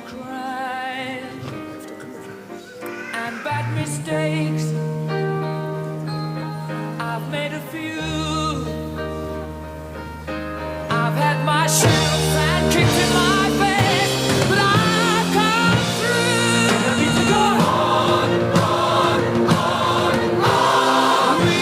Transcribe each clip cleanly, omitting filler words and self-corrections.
cry and bad mistakes. I've made a few. I've had my share of bad kicks in my face, but I've come through. I need to go on. We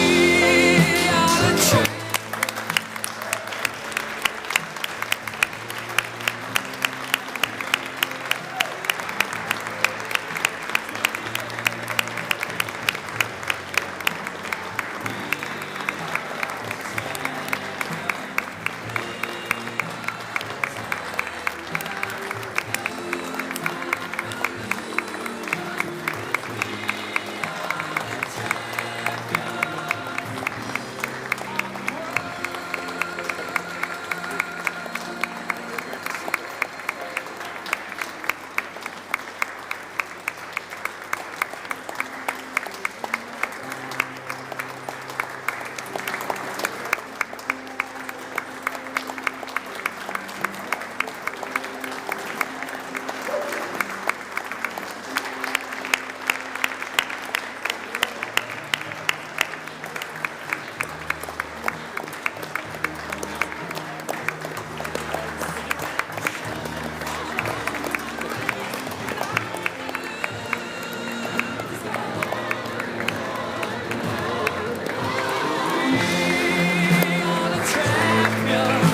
are the champions.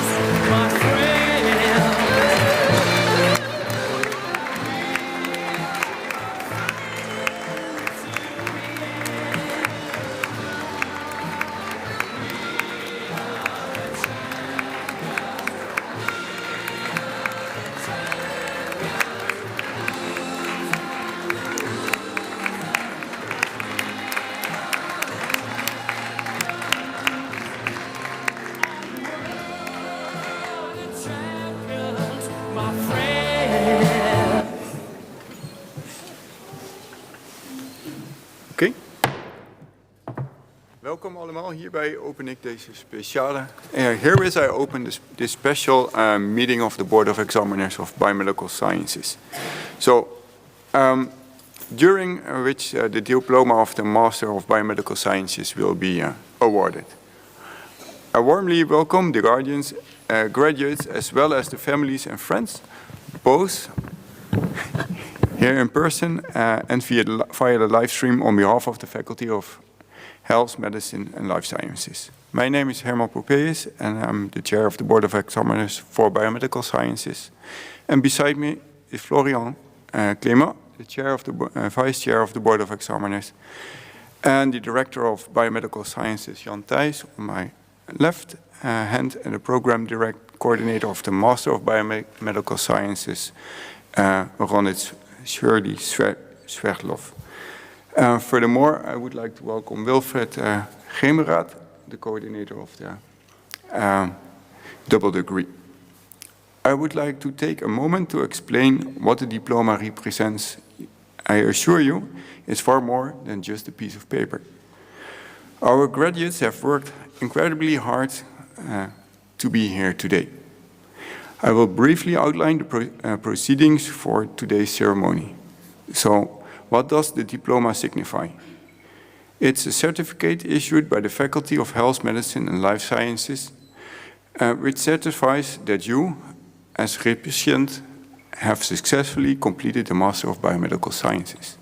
Oké. Welkom allemaal. Hierbij open ik deze speciale... herewith I open this special meeting of the Board of Examiners of Biomedical Sciences. So, during which the diploma of the Master of Biomedical Sciences will be awarded. I warmly welcome the guardians, graduates, as well as the families and friends, both here in person and via the live stream on behalf of the Faculty of Health, Medicine and Life Sciences. My name is Herman Popeus and I'm the Chair of the Board of Examiners for Biomedical Sciences. And beside me is Florian Clément, the Chair of the Vice Chair of the Board of Examiners, and the Director of Biomedical Sciences, Jan Thijs, on my left hand, and the Program Coordinator of the Master of Biomedical Sciences, Ronit Sverdlov. Furthermore, I would like to welcome Wilfred Gemeraat, the coordinator of the double degree. I would like to take a moment to explain what the diploma represents. I assure you, it's far more than just a piece of paper. Our graduates have worked incredibly hard to be here today. I will briefly outline the proceedings for today's ceremony. So, what does the diploma signify? It's a certificate issued by the Faculty of Health, Medicine and Life Sciences, which certifies that you, as recipient, have successfully completed the Master of Biomedical Sciences.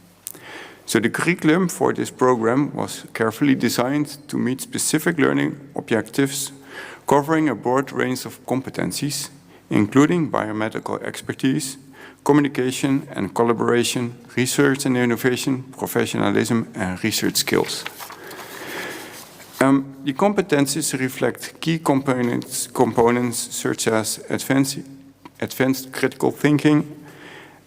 So the curriculum for this program was carefully designed to meet specific learning objectives, covering a broad range of competencies, including biomedical expertise, communication and collaboration, research and innovation, professionalism, and research skills. The competencies reflect key components such as advanced critical thinking,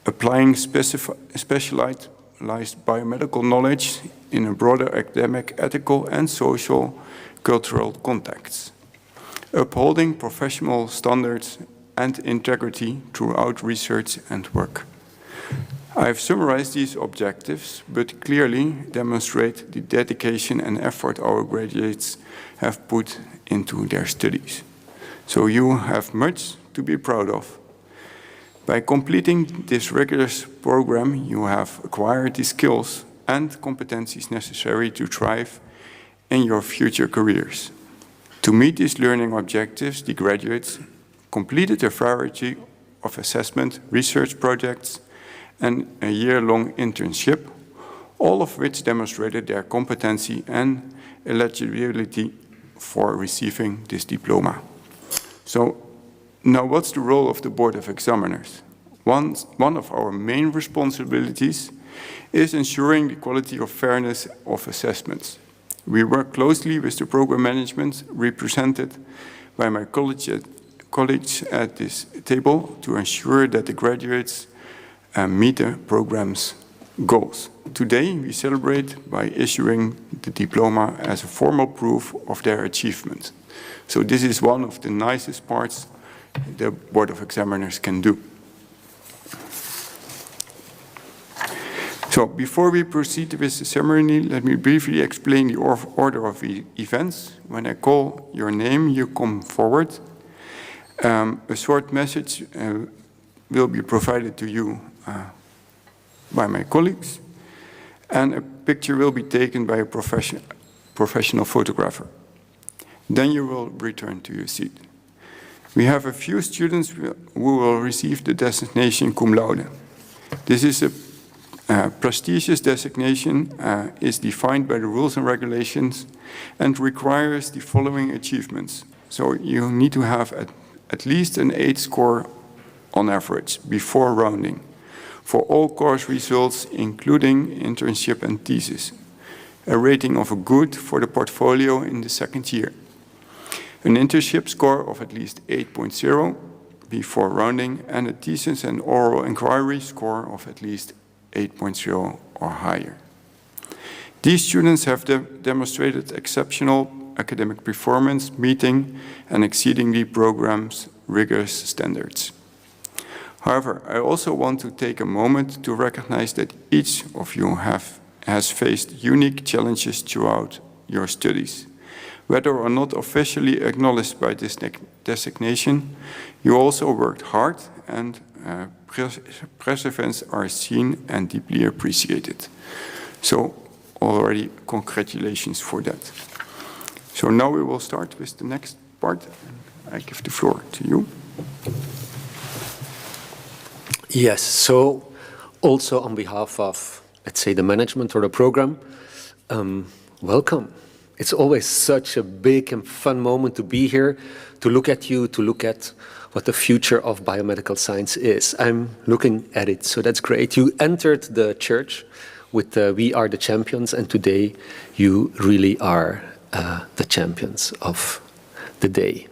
applying specialized biomedical knowledge in a broader academic, ethical, and social cultural contexts, upholding professional standards and integrity throughout research and work. I have summarized these objectives, but clearly demonstrate the dedication and effort our graduates have put into their studies. So you have much to be proud of. By completing this rigorous program, you have acquired the skills and competencies necessary to thrive in your future careers. To meet these learning objectives, the graduates completed a variety of assessment, research projects, and a year-long internship, all of which demonstrated their competency and eligibility for receiving this diploma. So, now what's the role of the Board of Examiners? One of our main responsibilities is ensuring the quality of fairness of assessments. We work closely with the program management represented by my colleagues at this table to ensure that the graduates meet the program's goals. Today, we celebrate by issuing the diploma as a formal proof of their achievement. So this is one of the nicest parts the Board of Examiners can do. So before we proceed with the ceremony, let me briefly explain the order of events. When I call your name, you come forward. A short message will be provided to you by my colleagues, and a picture will be taken by a professional photographer. Then you will return to your seat. We have a few students who will receive the designation cum laude. This is a prestigious designation, is defined by the rules and regulations and requires the following achievements. So you need to have at least an 8 score on average before rounding for all course results, including internship and thesis. A rating of a good for the portfolio in the second year. An internship score of at least 8.0 before rounding, and a thesis and oral inquiry score of at least 8.0 or higher. These students have demonstrated exceptional academic performance, meeting and exceeding the program's rigorous standards. However, I also want to take a moment to recognize that each of you has faced unique challenges throughout your studies. Whether or not officially acknowledged by this designation, you also worked hard, and perseverance are seen and deeply appreciated. So already congratulations for that. So now we will start with the next part. I give the floor to you. Yes, so also on behalf of, let's say, the management or the program, welcome. It's always such a big and fun moment to be here, to look at you, to look at what the future of biomedical science is. I'm looking at it, so that's great. You entered the church with We Are the Champions, and today you really are the champions of the day.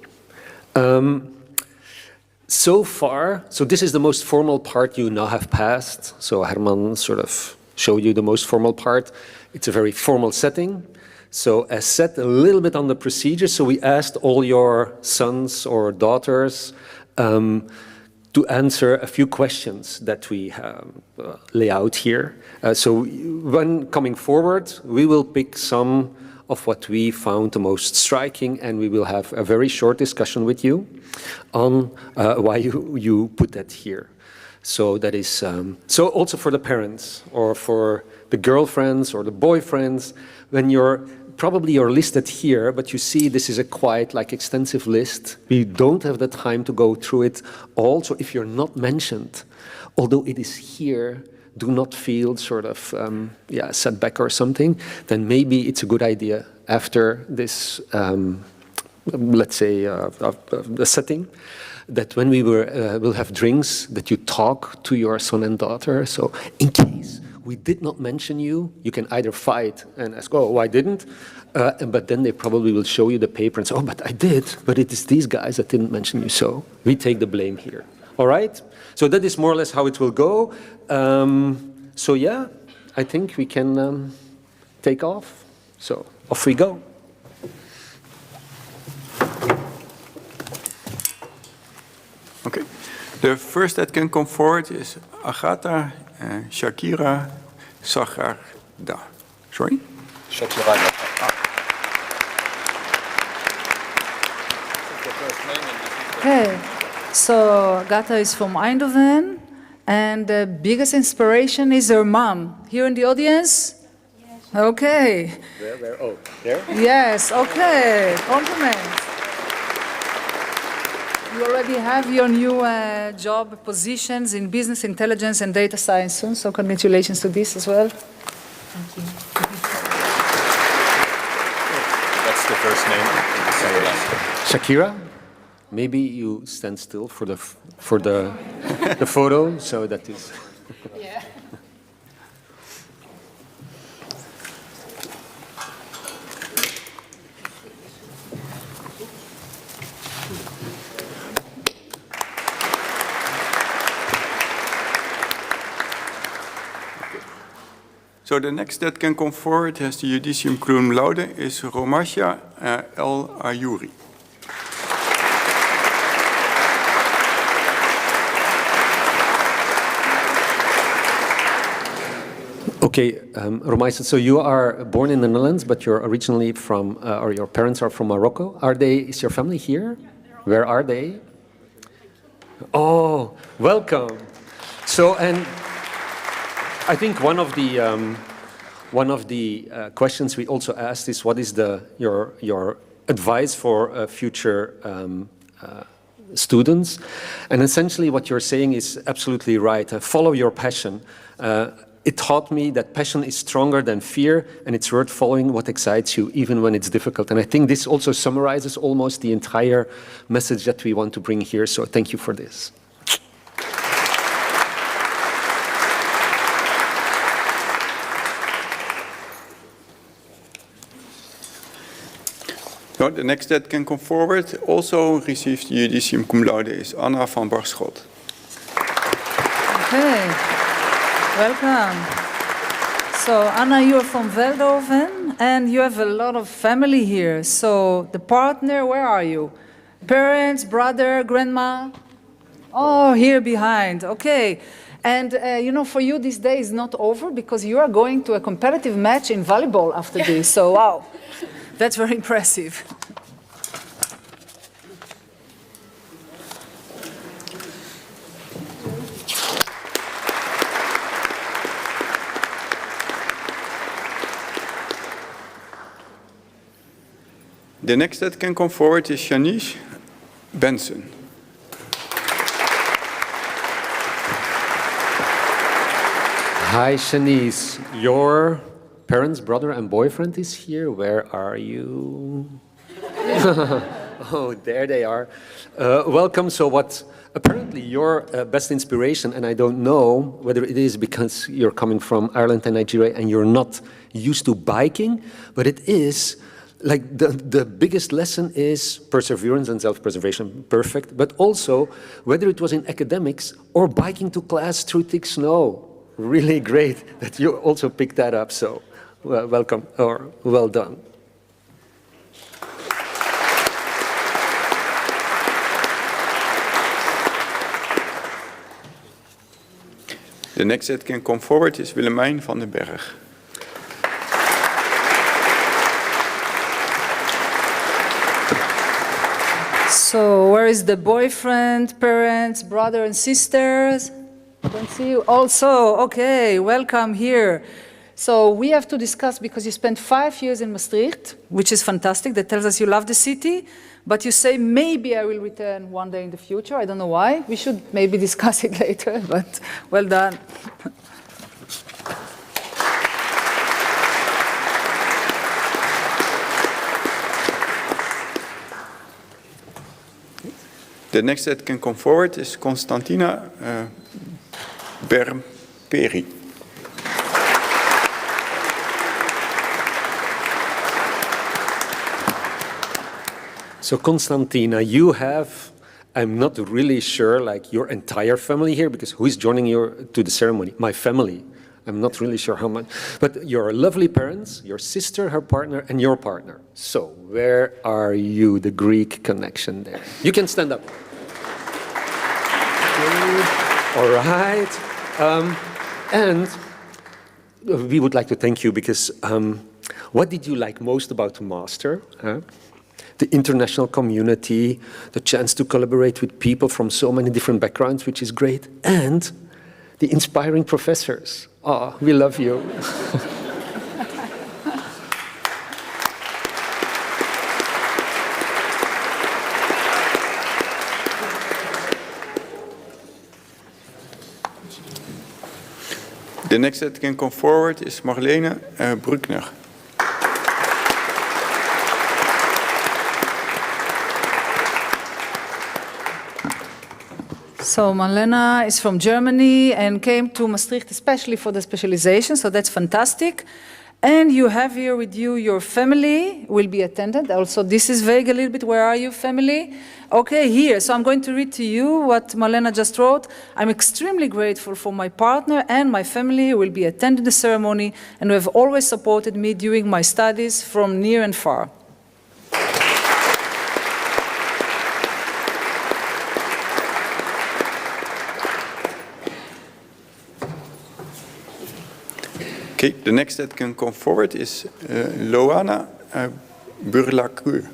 So far, so this is the most formal part you now have passed. So Herman sort of showed you the most formal part. It's a very formal setting. So as said, a little bit on the procedure. So we asked all your sons or daughters to answer a few questions that we lay out here. So when coming forward, we will pick some of what we found the most striking, and we will have a very short discussion with you on why you put that here. So that is, so also for the parents or for the girlfriends or the boyfriends, when you're listed here, but you see this is a quite extensive list. We don't have the time to go through it all. So if you're not mentioned, although it is here, do not feel sort of set back or something, then maybe it's a good idea after this, let's say, the setting, that when we will have drinks, that you talk to your son and daughter. So in case we did not mention you, you can either fight and ask, oh, why didn't? But then they probably will show you the paper and say, oh, but I did. But it is these guys that didn't mention you. So we take the blame here. All right? So that is more or less how it will go. So yeah, I think we can take off. So off we go. Okay. The first that can come forward is Agatha Shakira Sagarda. Sorry? Shakira. Okay. So Gata is from Eindhoven, and the biggest inspiration is her mom. Here in the audience? Yes. Okay. Where? Oh, there? Yes, okay. Compliments. You already have your new job positions in business intelligence and data science soon, so congratulations to this as well. Thank you. That's the first name. This is the last name. Shakira, maybe you stand still for the the photo, so that is. Yeah. So the next that can come forward as the judicium cum laude is Romasha El Ayouri. Okay, Romaisa, so you are born in the Netherlands, but you're originally from, or your parents are from Morocco. Is your family here? Where are they? Oh, welcome. So, and I think one of the questions we also asked is, what is your advice for future students? And essentially what you're saying is absolutely right. Follow your passion. It taught me that passion is stronger than fear, and it's worth following what excites you, even when it's difficult. And I think this also summarizes almost the entire message that we want to bring here. So thank you for this. So the next that can come forward, also received judicium cum laude, is Anna van Barschot. Okay, welcome. So Anna, you're from Veldhoven, and you have a lot of family here. So the partner, where are you? Parents, brother, grandma? Oh, here behind, okay. And you know, for you this day is not over because you are going to a competitive match in volleyball after this, so wow. That's very impressive. The next that can come forward is Shanice Benson. Hi, Shanice. Your parents, brother, and boyfriend is here. Where are you? Oh, there they are. Welcome. So apparently your best inspiration, and I don't know whether it is because you're coming from Ireland and Nigeria and you're not used to biking, but it is like the biggest lesson is perseverance and self-preservation. Perfect. But also whether it was in academics or biking to class through thick snow. Really great that you also picked that up. So welcome, or well done. The next that can come forward is Willemijn van den Berg. So where is the boyfriend, parents, brother and sisters? I don't see you. Also, okay, welcome here. So we have to discuss, because you spent 5 years in Maastricht, which is fantastic. That tells us you love the city. But you say, maybe I will return one day in the future. I don't know why. We should maybe discuss it later, but well done. The next that can come forward is Constantina Bermperi. So Constantina, you have, I'm not really sure, like your entire family here, because who is joining you to the ceremony? My family. I'm not really sure how much, but your lovely parents, your sister, her partner, and your partner. So where are you, the Greek connection there? You can stand up. All right. And we would like to thank you because what did you like most about the master? Huh? the international community, the chance to collaborate with people from so many different backgrounds, which is great, and the inspiring professors. Oh, we love you. The next that can come forward is Marlene Bruckner. So Marlena is from Germany and came to Maastricht especially for the specialization, so that's fantastic. And you have here with you your family will be attended. Also, this is vague a little bit. Where are you, family? Okay, here. So I'm going to read to you what Marlena just wrote. I'm extremely grateful for my partner and my family who will be attending the ceremony and who have always supported me during my studies from near and far. Okay, the next that can come forward is Loana Burlacour.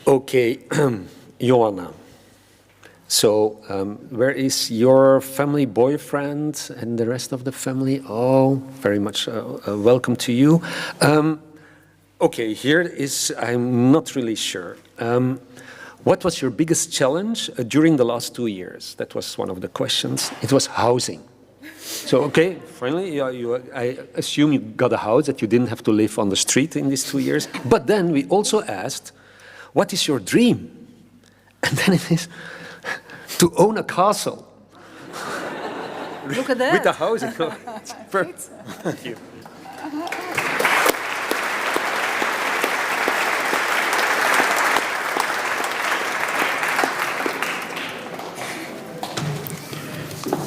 Okay, Joanna. So, where is your family boyfriend and the rest of the family? Oh, very much welcome to you. Okay, here is, I'm not really sure. What was your biggest challenge during the last 2 years? That was one of the questions. It was housing. So, okay, finally, I assume you got a house that you didn't have to live on the street in these 2 years. But then we also asked, what is your dream? And then it is to own a castle. Look at that. With a house. It's perfect. Thank you.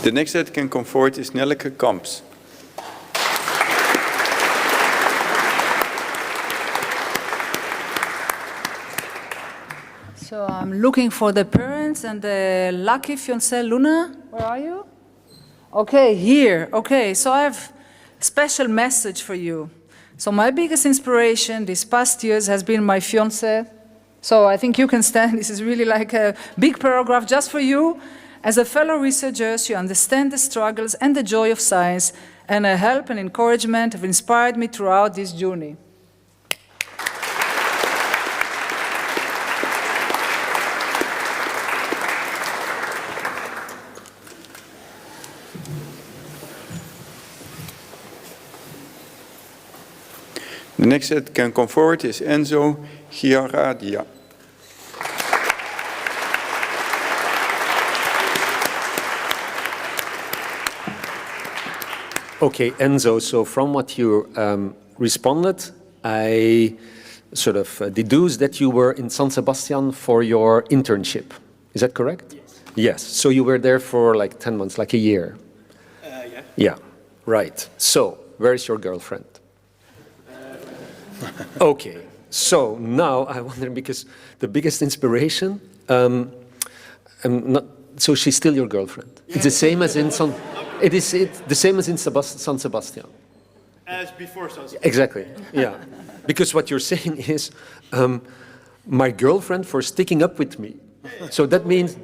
The next that can come forward is Nelleke Kamps. So I'm looking for the parents and the lucky fiancée, Luna. Where are you? Okay, here. Okay, so I have a special message for you. So my biggest inspiration these past years has been my fiancé. So I think you can stand. This is really like a big paragraph just for you. As a fellow researcher, you understand the struggles and the joy of science, and her help and encouragement have inspired me throughout this journey. The next that can come forward is Enzo Giaradia. Okay, Enzo, so from what you responded, I sort of deduced that you were in San Sebastian for your internship. Is that correct? Yes. Yes, so you were there for like 10 months, like a year. Yeah. Yeah, right. So, where is your girlfriend? Okay, so now I wonder, because the biggest inspiration, so she's still your girlfriend. It's the same as in the same as in San Sebastian. As before San Exactly, yeah. Because what you're saying is, my girlfriend for sticking up with me. So that means,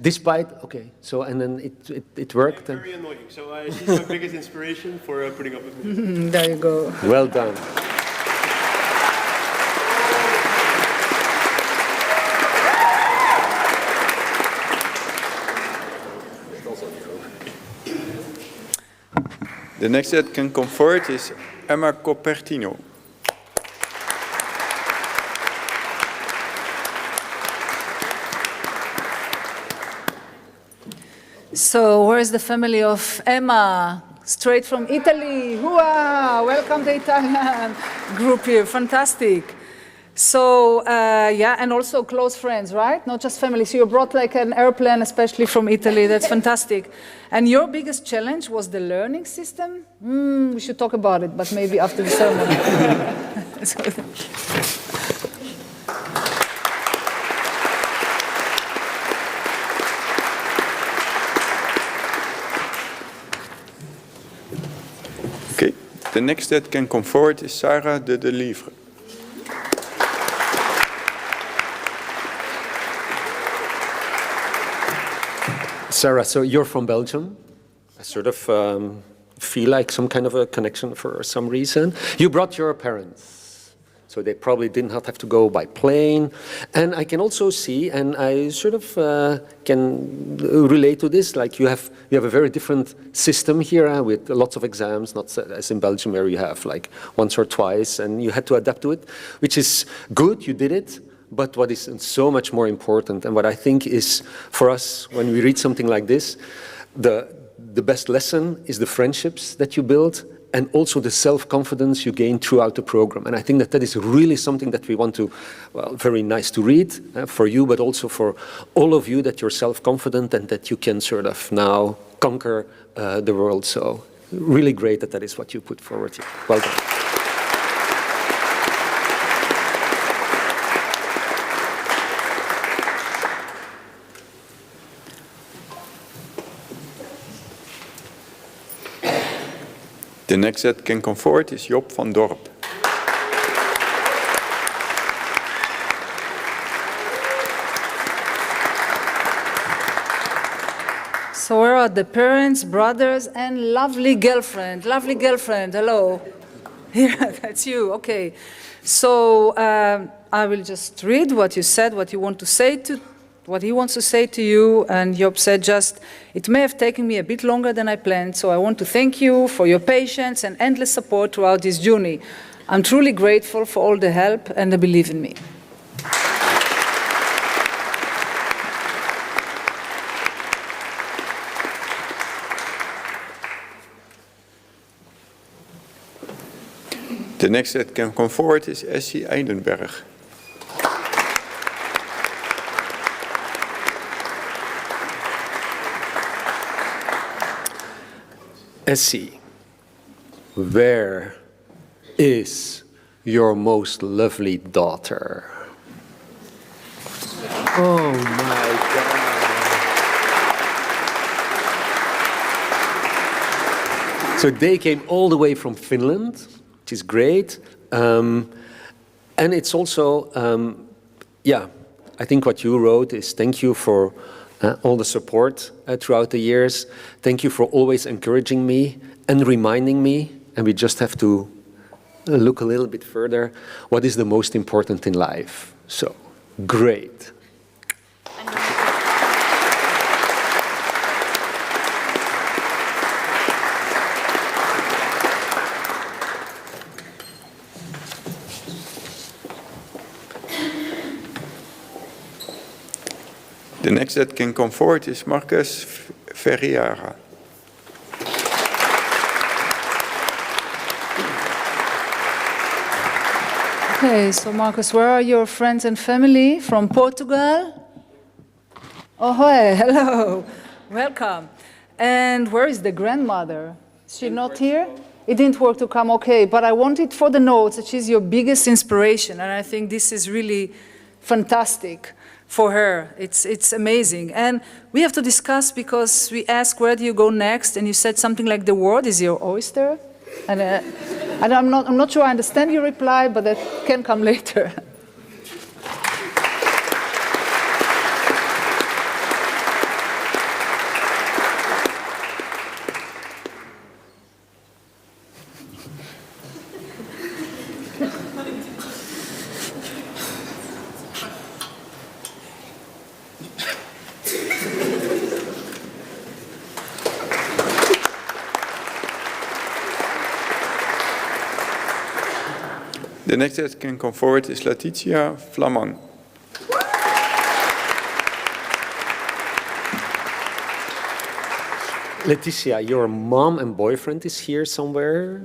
despite, okay, so and then it worked. Very annoying. So she's my biggest inspiration for putting up with me. There you go. Well done. The next that can come forward is Emma Copertino. So where's the family of Emma? Straight from Italy. Hooah! Welcome the Italian group here. Fantastic. So, yeah, and also close friends, right? Not just family. So you brought like an airplane, especially from Italy. That's fantastic. And your biggest challenge was the learning system? We should talk about it, but maybe after the ceremony. The next that can come forward is Sarah de Delivre. Sarah, so you're from Belgium. I sort of feel like some kind of a connection for some reason. You brought your parents, so they probably did not have to go by plane. And I can also see, and I sort of can relate to this, like you have a very different system here with lots of exams, not as in Belgium where you have like once or twice, and you had to adapt to it, which is good, you did it. But what is so much more important, and what I think is for us when we read something like this, the best lesson is the friendships that you build and also the self-confidence you gain throughout the program. And I think that that is really something that we want to, well, very nice to read for you, but also for all of you, that you're self-confident and that you can sort of now conquer the world. So really great that that is what you put forward here. Well done. The next that can come forward is Job van Dorp. So where are the parents, brothers, and lovely girlfriend? Lovely girlfriend, hello. Yeah, that's you, okay. So I will just read what you said, what you want to say to, what he wants to say to you, and Job said just, it may have taken me a bit longer than I planned, so I want to thank you for your patience and endless support throughout this journey. I'm truly grateful for all the help and the belief in me. The next that can come forward is Essie Eidenberg. Essie, where is your most lovely daughter? Oh my God. So they came all the way from Finland, which is great. And it's also, yeah, I think what you wrote is thank you for all the support throughout the years. Thank you for always encouraging me and reminding me, and we just have to look a little bit further, what is the most important in life. So, great. The next that can come forward is Marcus Ferriara. Okay, so Marcus, where are your friends and family from Portugal? Oh, hi, hello, welcome. And where is the grandmother? Is she not here? It didn't work to come, okay, but I wanted for the notes that she's your biggest inspiration, and I think this is really fantastic for her. It's amazing. And we have to discuss because we asked where do you go next, and you said something like the world is your oyster. And I'm not sure I understand your reply, but that can come later. The next that can come forward is Letitia Flamang. Letitia, your mom and boyfriend is here somewhere?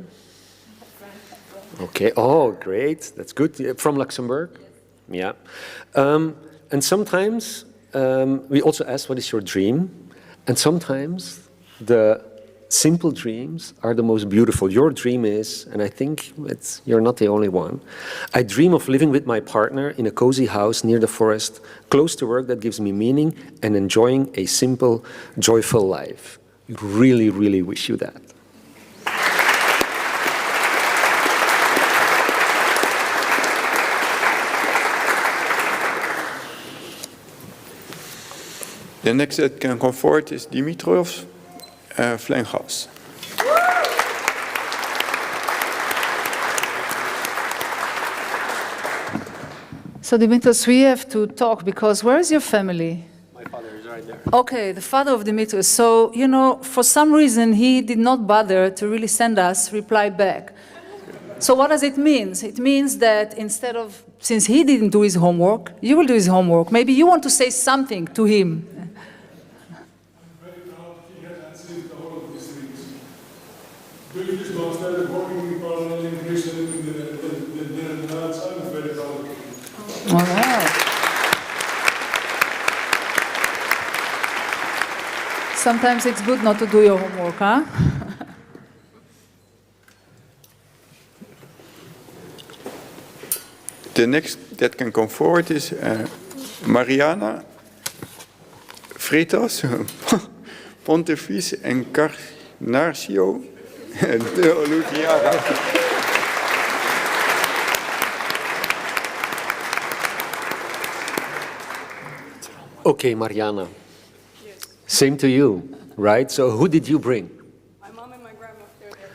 Okay, oh, great, that's good. From Luxembourg? Yeah. And sometimes we also ask, what is your dream? And sometimes the simple dreams are the most beautiful. Your dream is, and I think you're not the only one, I dream of living with my partner in a cozy house near the forest, close to work that gives me meaning, and enjoying a simple, joyful life. We really, really wish you that. The next that can come forward is Dimitrios Flengas. So Dimitrios, we have to talk because where is your family? My father is right there. Okay, the father of Dimitrios. So, you know, for some reason, he did not bother to really send us reply back. So what does it mean? It means that instead of, since he didn't do his homework, you will do his homework. Maybe you want to say something to him. Very proud he had answered the whole of these things. Doing this master, working in parallel in Greece and in the Netherlands, I'm very proud of him. All right. Sometimes it's good not to do your homework, huh? The next that can come forward is Mariana Freitas, Pontefice Encarnacio de Olugiara. Okay, Mariana. Same to you, right? So who did you bring? My mom and my grandma, they're there.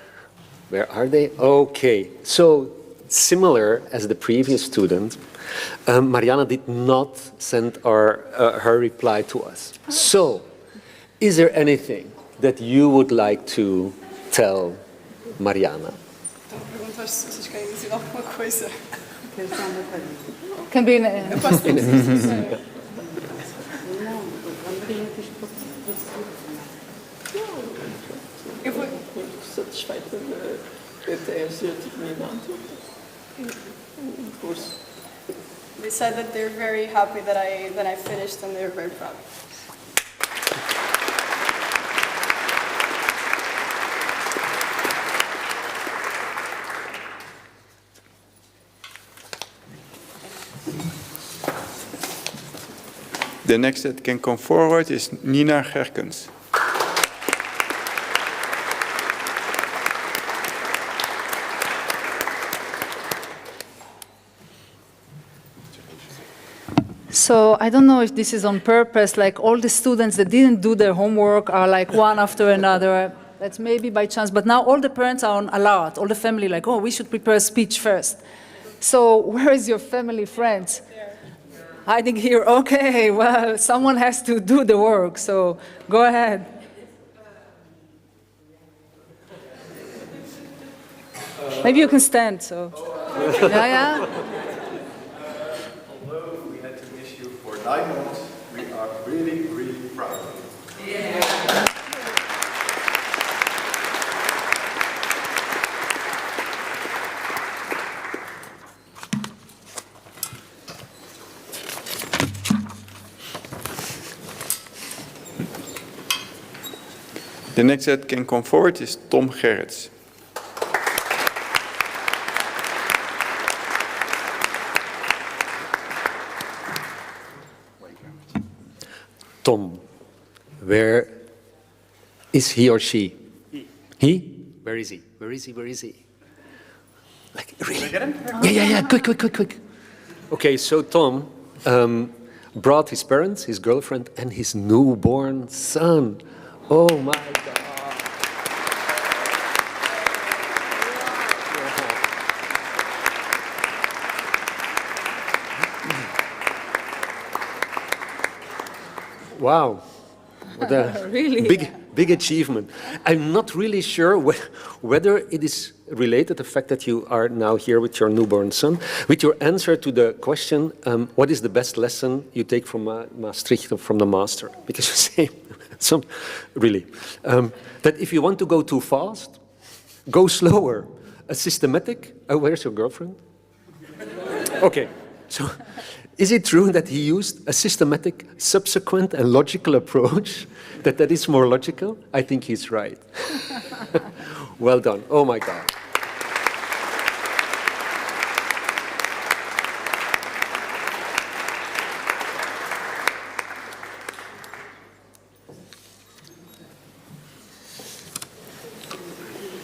Where are they? Okay, so similar as the previous student, Mariana did not send her reply to us. So, is there anything that you would like to tell Mariana? Então perguntas se vocês querem dizer alguma coisa. Can be in Eu vou... Satisfeita de até eu terminado o curso. They said that they're very happy that I finished and they're very proud. The next that can come forward is Nina Gerkens. So I don't know if this is on purpose, like all the students that didn't do their homework are like one after another. That's maybe by chance, but now all the parents are on alert, all the family like, oh, we should prepare a speech first. So where is your family, friends? Hiding here, okay, well, someone has to do the work, so go ahead. Maybe you can stand, so. Yeah. Although we had to miss you for 9 months, we are really, really proud of you. Yeah. The next that can come forward is Tom Gerrits. Tom, where is he or she? He? Where is he? Where is he? Where is he? Like, really? Yeah. Quick. Okay, so Tom brought his parents, his girlfriend, and his newborn son. Oh my God. Wow. What a Really? big achievement. I'm not really sure whether it is related, the fact that you are now here with your newborn son, with your answer to the question, what is the best lesson you take from Maastricht or from the master? Because you say, that if you want to go too fast, go slower. A systematic, where's your girlfriend? Okay, so is it true that he used a systematic, subsequent and logical approach, that is more logical? I think he's right. Well done. Oh my God.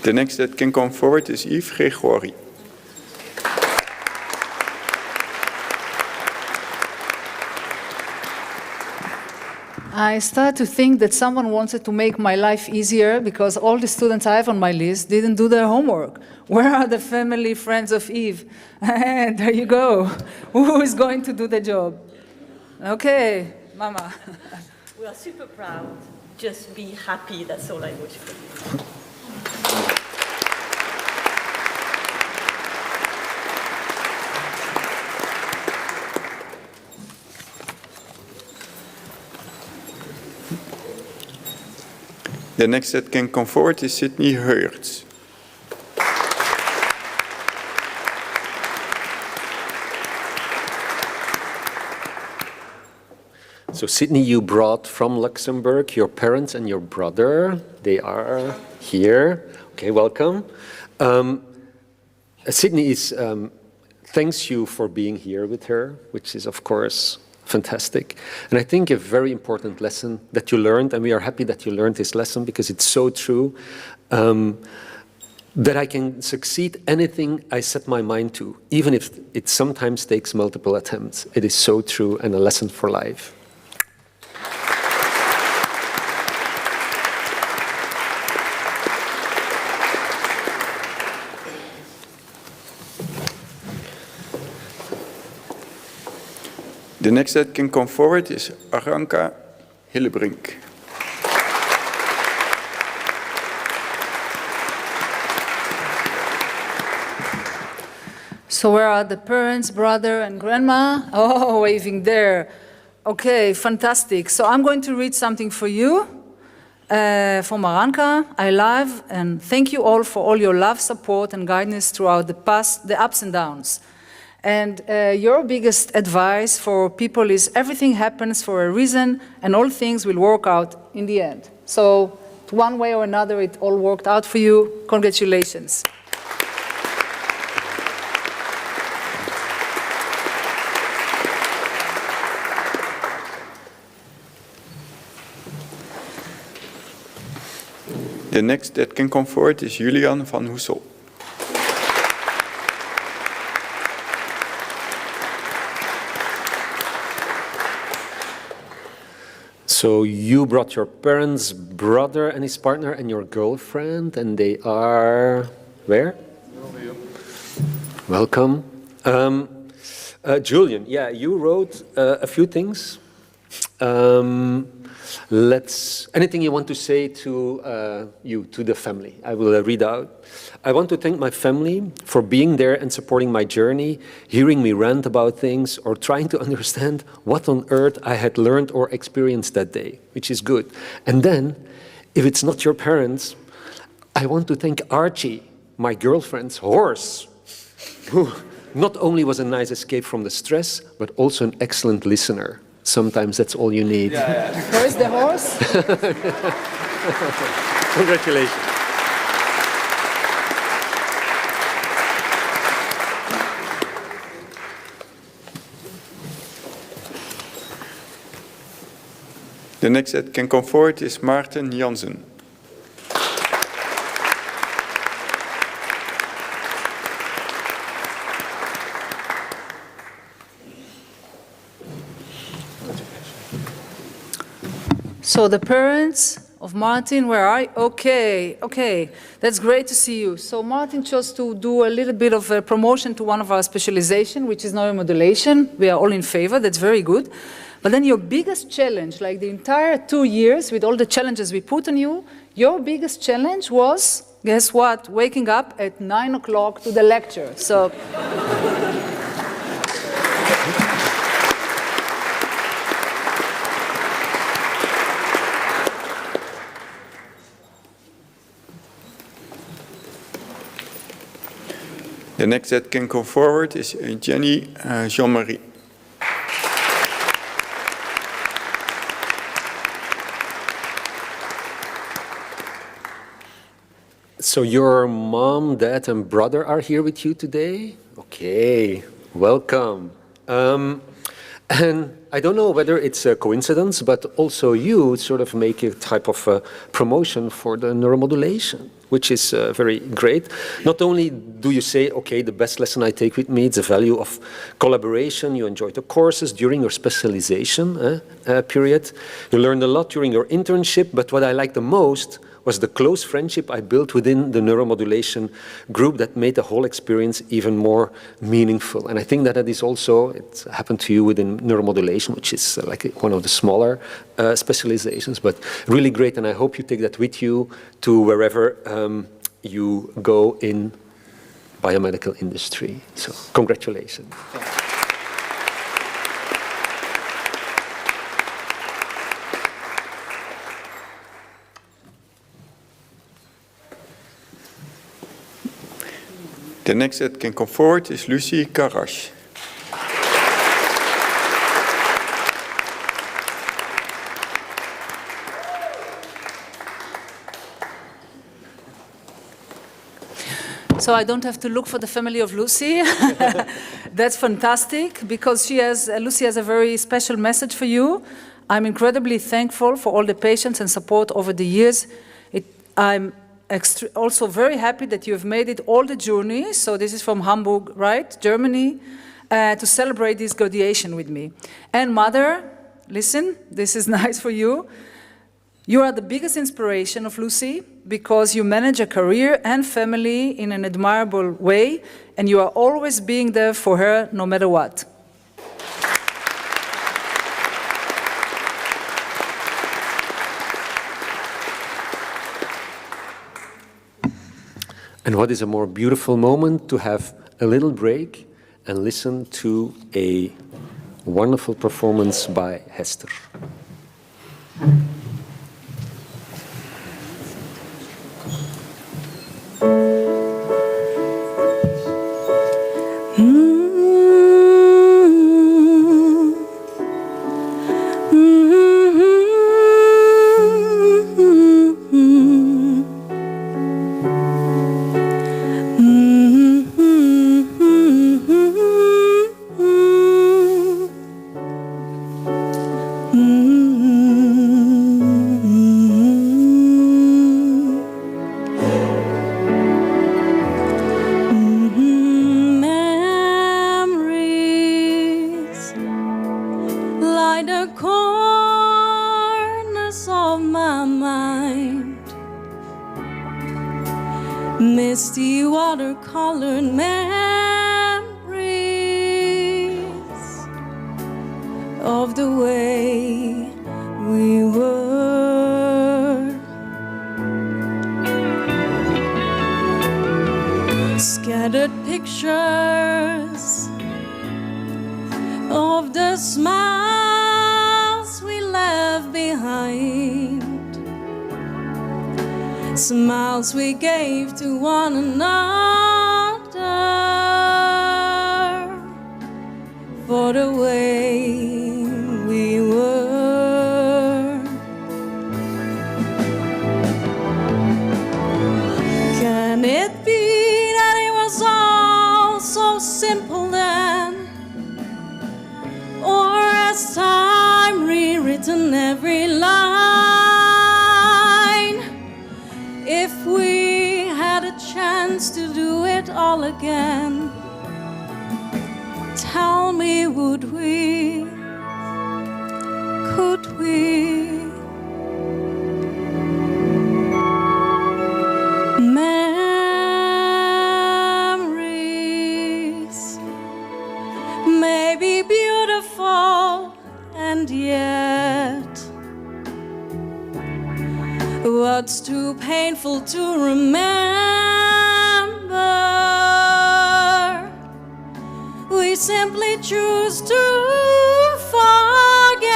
The next that can come forward is Yves Gregori. I started to think that someone wanted to make my life easier because all the students I have on my list didn't do their homework. Where are the family friends of Eve? There you go. Who is going to do the job? Okay, Mama. We are super proud. Just be happy, that's all I wish for you. The next that can come forward is Sydney Heurts. So Sydney, you brought from Luxembourg your parents and your brother. They are here. Okay, welcome. Sydney is thanks you for being here with her, which is of course fantastic. And I think a very important lesson that you learned, and we are happy that you learned this lesson because it's so true, that I can succeed anything I set my mind to, even if it sometimes takes multiple attempts. It is so true and a lesson for life. The next that can come forward is Aranka Hillebrink. So where are the parents, brother, and grandma? Oh, waving there. Okay, fantastic. So I'm going to read something for you from Aranka. I love and thank you all for all your love, support, and guidance throughout the ups and downs. And your biggest advice for people is everything happens for a reason and all things will work out in the end. So one way or another, it all worked out for you. Congratulations. The next that can come forward is Julian van Hoesel. So you brought your parents, brother and his partner and your girlfriend, and they are where? Welcome. Julian, yeah, you wrote a few things. Anything you want to say to to the family, I will read out. I want to thank my family for being there and supporting my journey, hearing me rant about things, or trying to understand what on earth I had learned or experienced that day, which is good. And then, if it's not your parents, I want to thank Archie, my girlfriend's horse, who not only was a nice escape from the stress, but also an excellent listener. Sometimes that's all you need. Where's the horse? Congratulations. The next that can come forward is Maarten Jansen. So the parents of Martin, where are you? Okay, that's great to see you. So Martin chose to do a little bit of a promotion to one of our specializations, which is neuromodulation. We are all in favor, that's very good. But then your biggest challenge, like the entire 2 years with all the challenges we put on you, your biggest challenge was, guess what? Waking up at 9 o'clock to the lecture. So. The next that can come forward is Jenny Jean-Marie. So your mom, dad, and brother are here with you today? Okay, welcome. And I don't know whether it's a coincidence, but also you sort of make a type of promotion for the neuromodulation, which is very great. Not only do you say, okay, the best lesson I take with me is the value of collaboration, you enjoyed the courses during your specialization period, you learned a lot during your internship, but what I liked the most was the close friendship I built within the neuromodulation group that made the whole experience even more meaningful. And I think that is also, it happened to you within neuromodulation, which is like one of the smaller specializations, but really great. And I hope you take that with you to wherever you go in biomedical industry. So congratulations. The next that can come forward is Lucy Karash. So I don't have to look for the family of Lucy. That's fantastic, because Lucy has a very special message for you. I'm incredibly thankful for all the patience and support over the years. I'm also very happy that you have made it all the journey. So this is from Hamburg, right, Germany, to celebrate this graduation with me. And mother, listen, this is nice for you. You are the biggest inspiration of Lucy, because you manage a career and family in an admirable way, and you are always being there for her no matter what. And what is a more beautiful moment to have a little break and listen to a wonderful performance by Hester. Misty watercolor memories of the way we were. Scattered pictures of the smiles we left behind. Smiles we gave to one another for the way we were. Can it be that it was all so simple then? Or has time rewritten every line? If we had a chance to do it all again, tell me, would we? Could we? Memories may be beautiful, and yet what's too painful to remember, we simply choose to forget.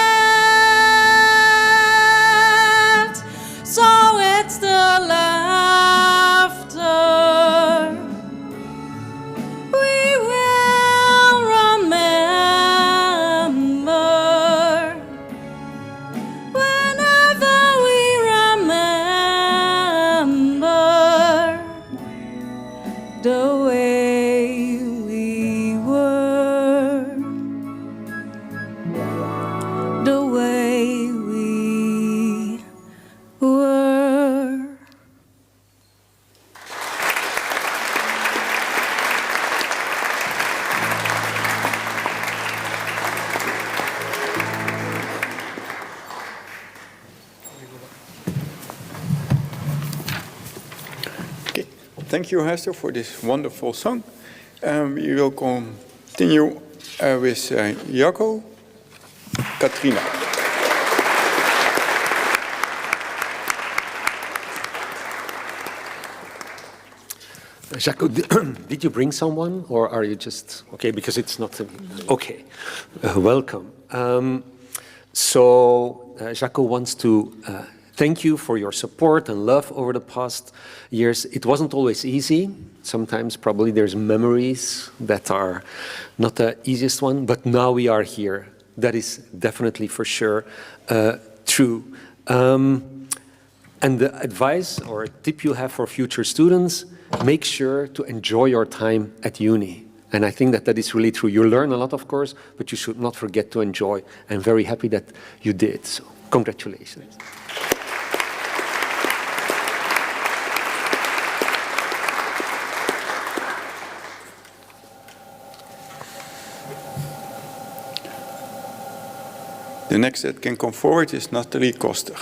So it's the laughter we will remember. Whenever we remember the way we were. Thank you, Hester, for this wonderful song. We will continue with Jacco, Katrina. Jacco, did you bring someone, or are you just okay? Because it's not okay. Welcome. Jacco wants to thank you for your support and love over the past years. It wasn't always easy. Sometimes probably there's memories that are not the easiest one, but now we are here. That is definitely for sure true. And the advice or tip you have for future students, make sure to enjoy your time at uni. And I think that that is really true. You learn a lot, of course, but you should not forget to enjoy. I'm very happy that you did. So congratulations. The next that can come forward is Nathalie Koster.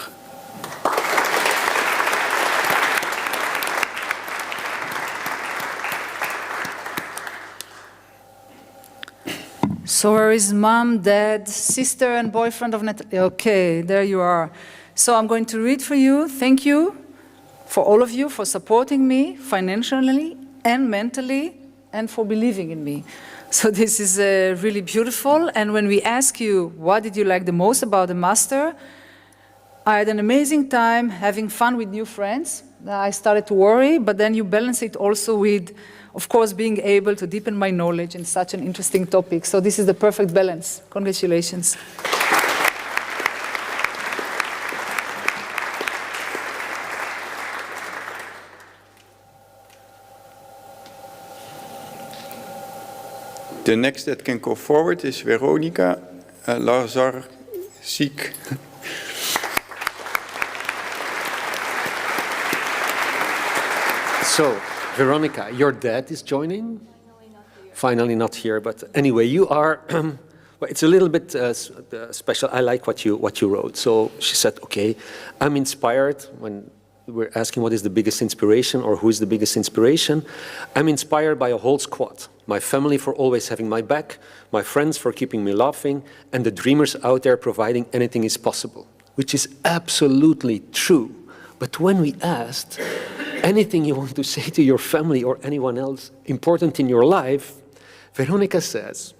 So where is mom, dad, sister, and boyfriend of Natalie? Okay, there you are. So I'm going to read for you. Thank you for all of you for supporting me financially and mentally and for believing in me. So this is really beautiful. And when we ask you, what did you like the most about the master? I had an amazing time having fun with new friends. I started to worry, but then you balance it also with, of course, being able to deepen my knowledge in such an interesting topic. So this is the perfect balance. Congratulations. The next that can go forward is Veronica Lazar-Ziek. So, Veronica, your dad is joining? Finally not here, but anyway, you are, well, it's a little bit special. I like what you wrote. So she said, okay, I'm inspired when we're asking what is the biggest inspiration or who is the biggest inspiration. I'm inspired by a whole squad. My family for always having my back, my friends for keeping me laughing, and the dreamers out there providing anything is possible, which is absolutely true. But when we asked, anything you want to say to your family or anyone else important in your life, Veronica says,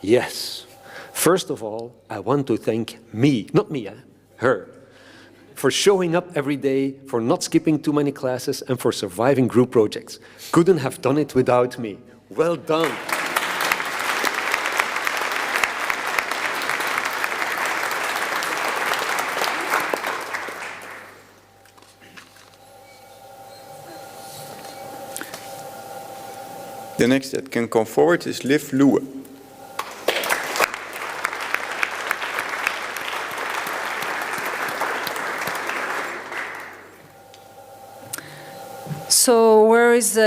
yes. First of all, I want to thank me, not me, her, for showing up every day, for not skipping too many classes, and for surviving group projects. Couldn't have done it without me. Well done. The next that can come forward is Liv Loewe. So where is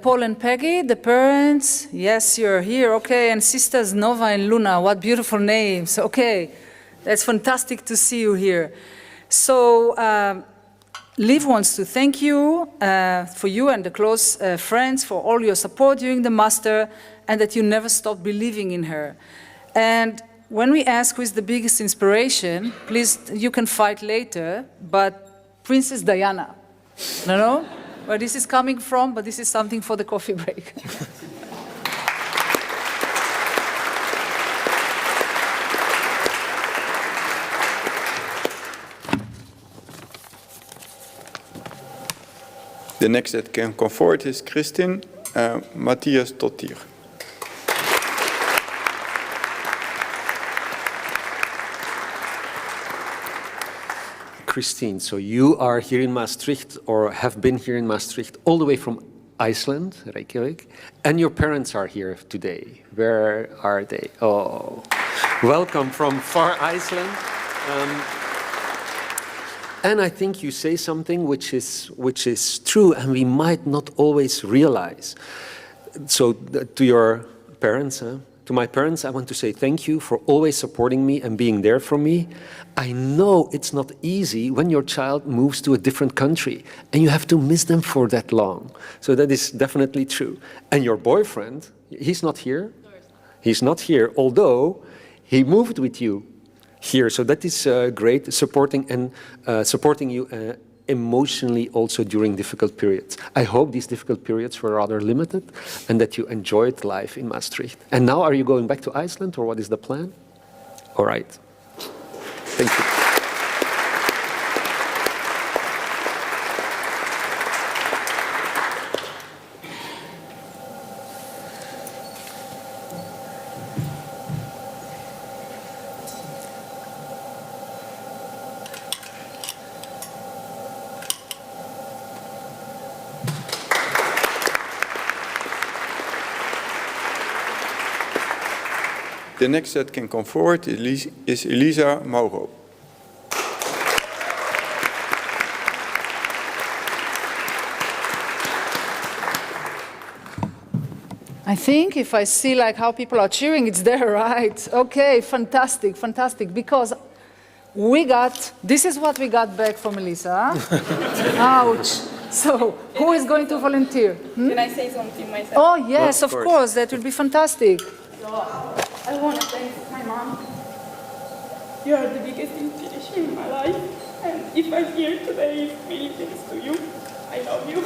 Paul and Peggy, the parents? Yes, you're here, okay. And sisters Nova and Luna, what beautiful names. Okay, that's fantastic to see you here. So Liv wants to thank you for you and the close friends for all your support during the master and that you never stopped believing in her. And when we ask who is the biggest inspiration, please, you can fight later, but Princess Diana, no? Where this is coming from, but this is something for the coffee break. The next that can come forward is Kristin Matthias Tottier. Christine, so you are here in Maastricht, or have been here in Maastricht, all the way from Iceland, Reykjavik, and your parents are here today. Where are they? Oh, welcome from far Iceland. And I think you say something which is true, and we might not always realize. So to your parents, To my parents, I want to say thank you for always supporting me and being there for me. I know it's not easy when your child moves to a different country and you have to miss them for that long. So that is definitely true. And your boyfriend, he's not here? He's not here, although he moved with you here. So that is great, supporting you emotionally also during difficult periods. I hope these difficult periods were rather limited and that you enjoyed life in Maastricht. And now are you going back to Iceland, or what is the plan? All right. Thank you. The next that can come forward is Elisa Mauro. I think if I see like how people are cheering, it's there, right? Okay, fantastic, fantastic. Because this is what we got back from Elisa. Ouch. So, who is going to volunteer? Can I say something myself? Oh, yes, of course. That would be fantastic. I want to thank my mom. You are the biggest inspiration in my life. And if I'm here today, it's really thanks to you. I love you.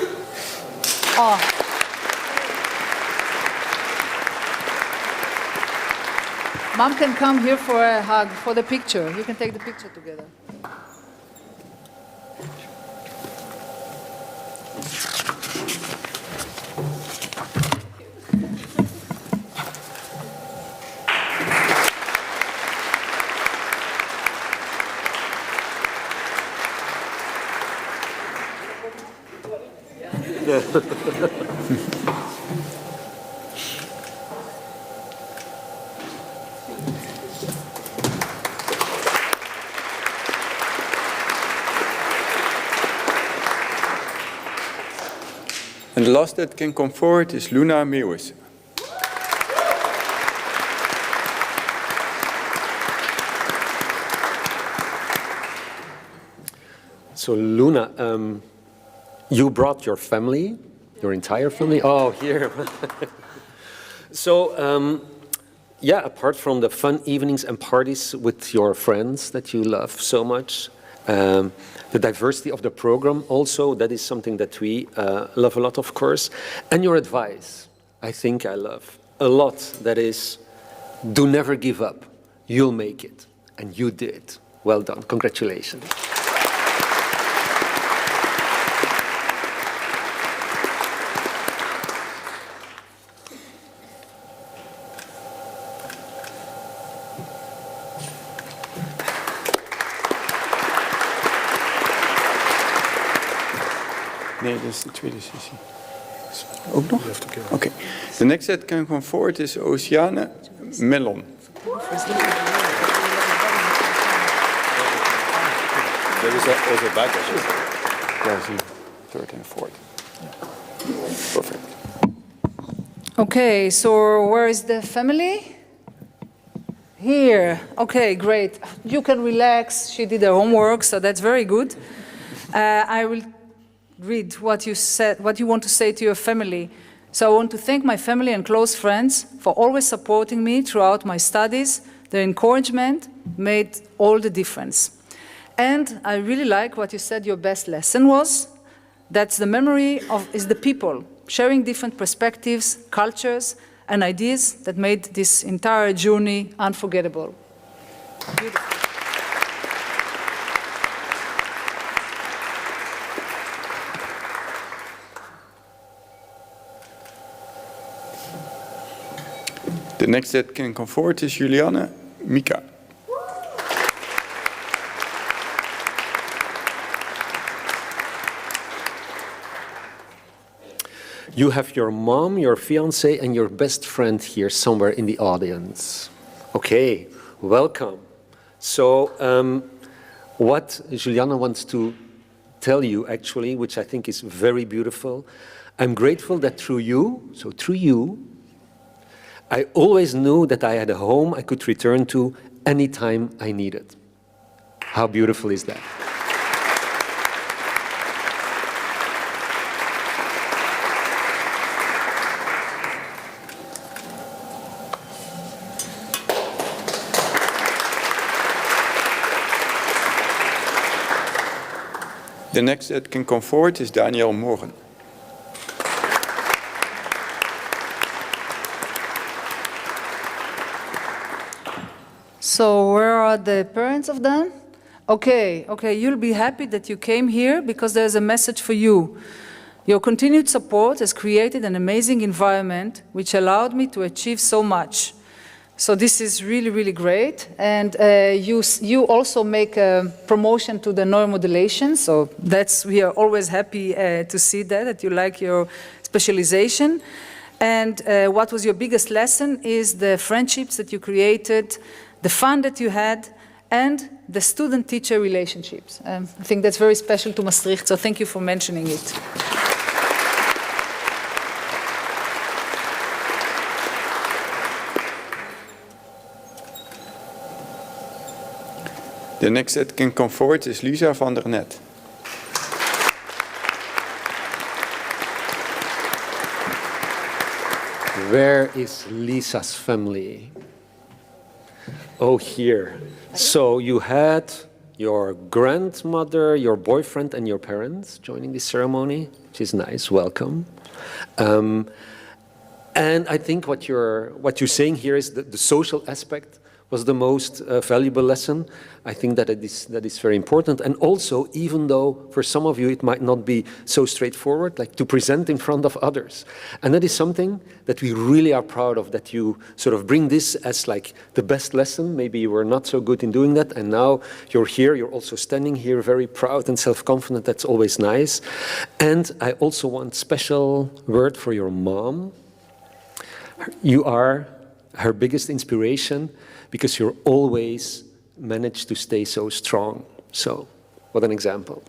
Oh. Mom can come here for a hug, for the picture. You can take the picture together. And the last that can come forward is Luna Meeuwis. So Luna, you brought your family, your entire family? Oh, here. So, yeah, apart from the fun evenings and parties with your friends that you love so much, the diversity of the program also, that is something that we love a lot, of course. And your advice, I think I love a lot, that is, do never give up. You'll make it. And you did. Well done. Congratulations. Nee, dat is de tweede sessie. Ook nog? Oké. The next that can come forward is Oceane Melon. There is also back. Yeah, see, third and fourth. Perfect. Okay, so where is the family? Here. Okay, great. You can relax. She did her homework, so that's very good. I will read what you said, what you want to say to your family. So I want to thank my family and close friends for always supporting me throughout my studies. Their encouragement made all the difference. And I really like what you said your best lesson was. That's the memory is the people, sharing different perspectives, cultures, and ideas that made this entire journey unforgettable. Beautiful. The next that can come forward is Juliane Mika. You have your mom, your fiancé, and your best friend here somewhere in the audience. Okay, welcome. So what Juliana wants to tell you, actually, which I think is very beautiful, I'm grateful that through you, I always knew that I had a home I could return to anytime I needed. How beautiful is that? The next that can come forward is Daniel Moren. So where are the parents of Dan? Okay, you'll be happy that you came here because there's a message for you. Your continued support has created an amazing environment which allowed me to achieve so much. So this is really, really great. And you also make a promotion to the neuromodulation. So we are always happy to see that you like your specialization. And what was your biggest lesson is the friendships that you created, the fun that you had, and the student-teacher relationships. I think that's very special to Maastricht, so thank you for mentioning it. The next that can come forward is Lisa van der Net. Where is Lisa's family? Oh, here. So you had your grandmother, your boyfriend, and your parents joining this ceremony, which is nice. Welcome. And I think what you're saying here is that the social aspect was the most valuable lesson. I think that is very important. And also, even though for some of you it might not be so straightforward, like to present in front of others. And that is something that we really are proud of, that you sort of bring this as like the best lesson. Maybe you were not so good in doing that, and now you're here, you're also standing here very proud and self-confident. That's always nice. And I also want special word for your mom. You are her biggest inspiration, because you're always managed to stay so strong. So, what an example.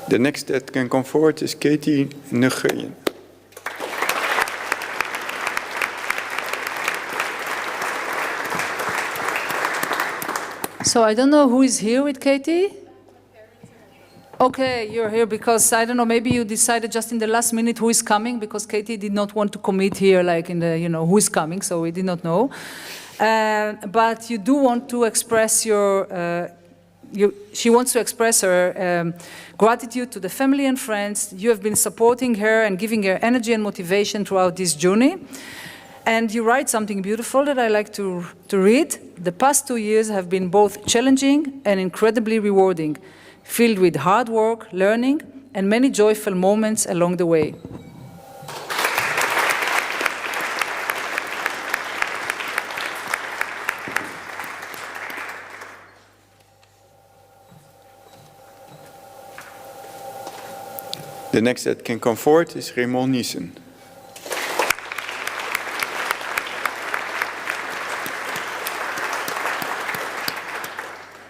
The next that can come forward is Katie Nguyen. So I don't know who is here with Katie? Okay, you're here because, I don't know, maybe you decided just in the last minute who is coming, because Katie did not want to commit here, like in the, who is coming, so we did not know. But you do want to express she wants to express her gratitude to the family and friends. You have been supporting her and giving her energy and motivation throughout this journey. And you write something beautiful that I like to read. The past 2 years have been both challenging and incredibly rewarding, filled with hard work, learning, and many joyful moments along the way. The next that can come forward is Raymond Niesen.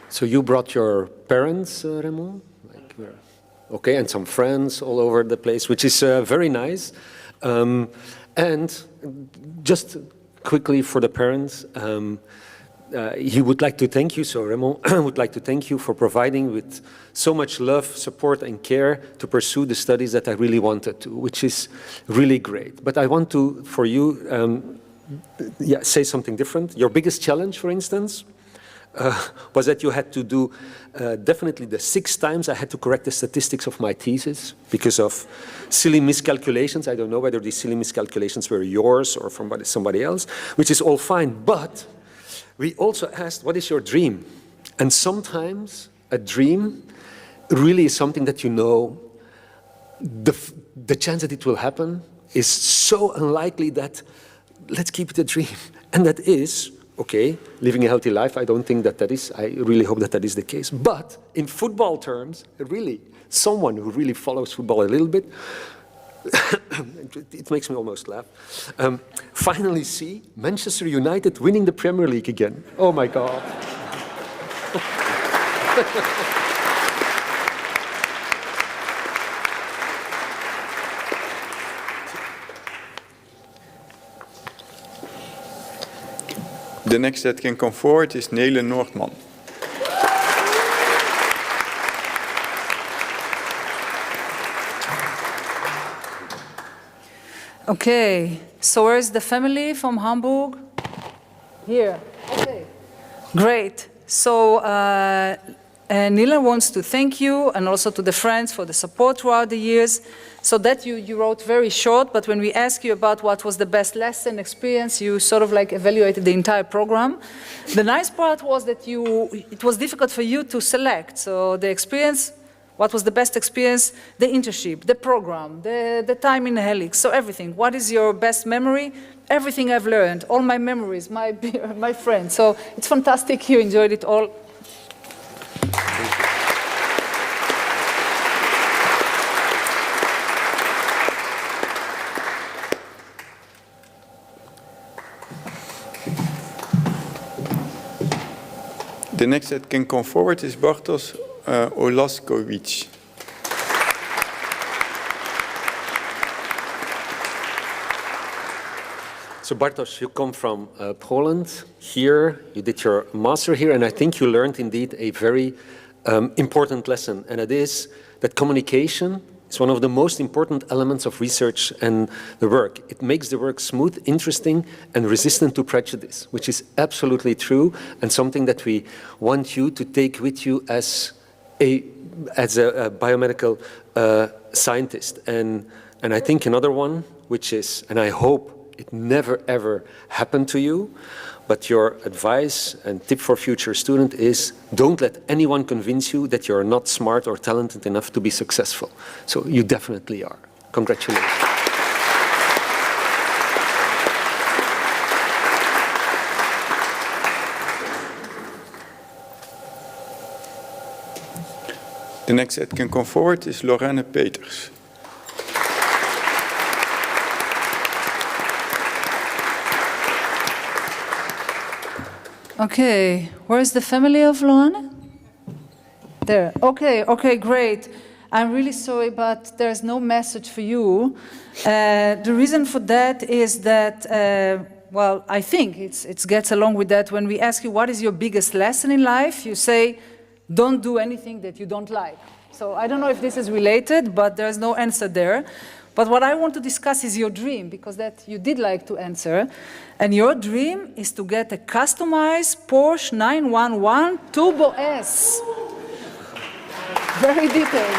So you brought your parents, Raymond? Okay, and some friends all over the place, which is very nice. And just quickly for the parents, he would like to thank you, so Raymond would like to thank you for providing with so much love, support, and care to pursue the studies that I really wanted to, which is really great. But I want to, for you, say something different. Your biggest challenge, for instance, was that you had to do definitely the 6 times I had to correct the statistics of my thesis because of silly miscalculations. I don't know whether these silly miscalculations were yours or from somebody else, which is all fine. But we also asked, what is your dream? And sometimes a dream really is something that the chance that it will happen is so unlikely that let's keep it a dream. And that is, okay, living a healthy life, I don't think that is, I really hope that is the case. But in football terms, really, someone who really follows football a little bit, It makes me almost laugh. Finally see Manchester United winning the Premier League again. Oh my God. The next that can come forward is Nele Noordman. Okay, so where's the family from Hamburg? Here. Okay, great. So Nila wants to thank you and also to the friends for the support throughout the years. So that you wrote very short, but when we asked you about what was the best lesson experience, you sort of like evaluated the entire program. The nice part was that it was difficult for you to select. So the experience, what was the best experience? The internship, the program, the time in Helix, so everything. What is your best memory? Everything I've learned, all my memories, my friends. So it's fantastic, you enjoyed it all. The next that can come forward is Bartosz Olaskowicz. So Bartosz, you come from Poland. Here, you did your master here, and I think you learned indeed a very important lesson, and it is that communication is one of the most important elements of research and the work. It makes the work smooth, interesting, and resistant to prejudice, which is absolutely true, and something that we want you to take with you as a biomedical scientist. And I think another one, which is, and I hope it never ever happened to you, but your advice and tip for future student is don't let anyone convince you that you're not smart or talented enough to be successful. So you definitely are. Congratulations. The next that can come forward is Lorraine Peters. Okay, where's the family of Loane? There. Okay, great. I'm really sorry, but there's no message for you. The reason for that is that, well, I think it gets along with that. When we ask you what is your biggest lesson in life, you say, don't do anything that you don't like. So I don't know if this is related, but there's no answer there. But what I want to discuss is your dream, because that you did like to answer. And your dream is to get a customized Porsche 911 Turbo S. Very detailed.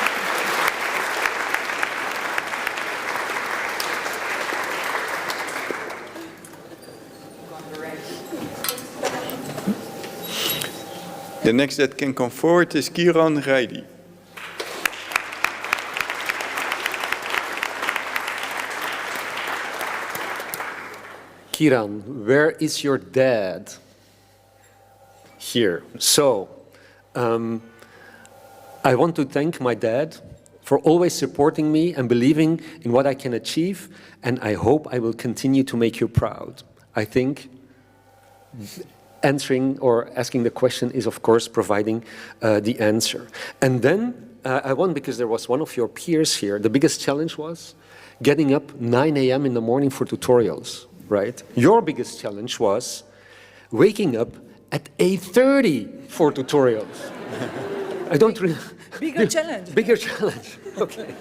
The next that can come forward is Kiran Raidi. Kiran, where is your dad? Here. So, I want to thank my dad for always supporting me and believing in what I can achieve, and I hope I will continue to make you proud. I think answering or asking the question is, of course, providing the answer. And then I won because there was one of your peers here. The biggest challenge was getting up 9 a.m. in the morning for tutorials. Right? Your biggest challenge was waking up at 8:30 for tutorials. I don't really... Bigger challenge. Bigger challenge, okay.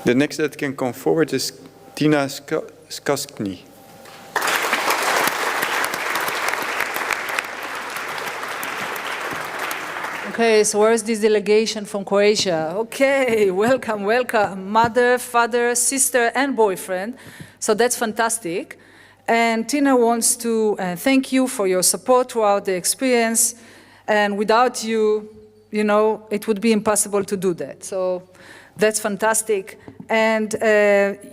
The next that can come forward is Tina Skaskny. Okay, so where's this delegation from Croatia? Okay, welcome, welcome. Mother, father, sister, and boyfriend. So that's fantastic. And Tina wants to thank you for your support throughout the experience. And without you, you know, it would be impossible to do that. So that's fantastic. And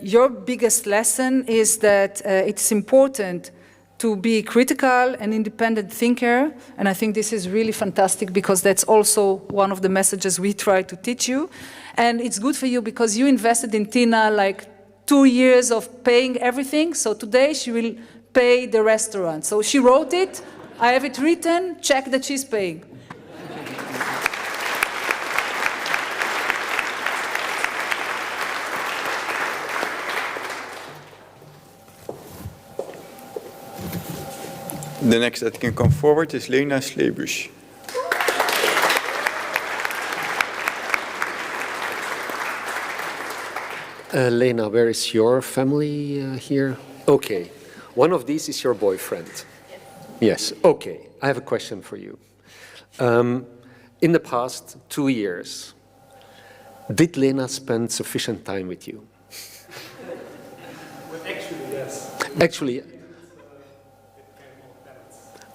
your biggest lesson is that it's important to be critical and independent thinker. And I think this is really fantastic because that's also one of the messages we try to teach you. And it's good for you because you invested in Tina like 2 years of paying everything. So today she will pay the restaurant. So she wrote it. I have it written. Check that she's paying. The next that can come forward is Lena Slebusch. Lena, where is your family here? Okay. One of these is your boyfriend. Yes. Okay. I have a question for you. In the past 2 years, did Lena spend sufficient time with you? Well, actually, yes. Actually,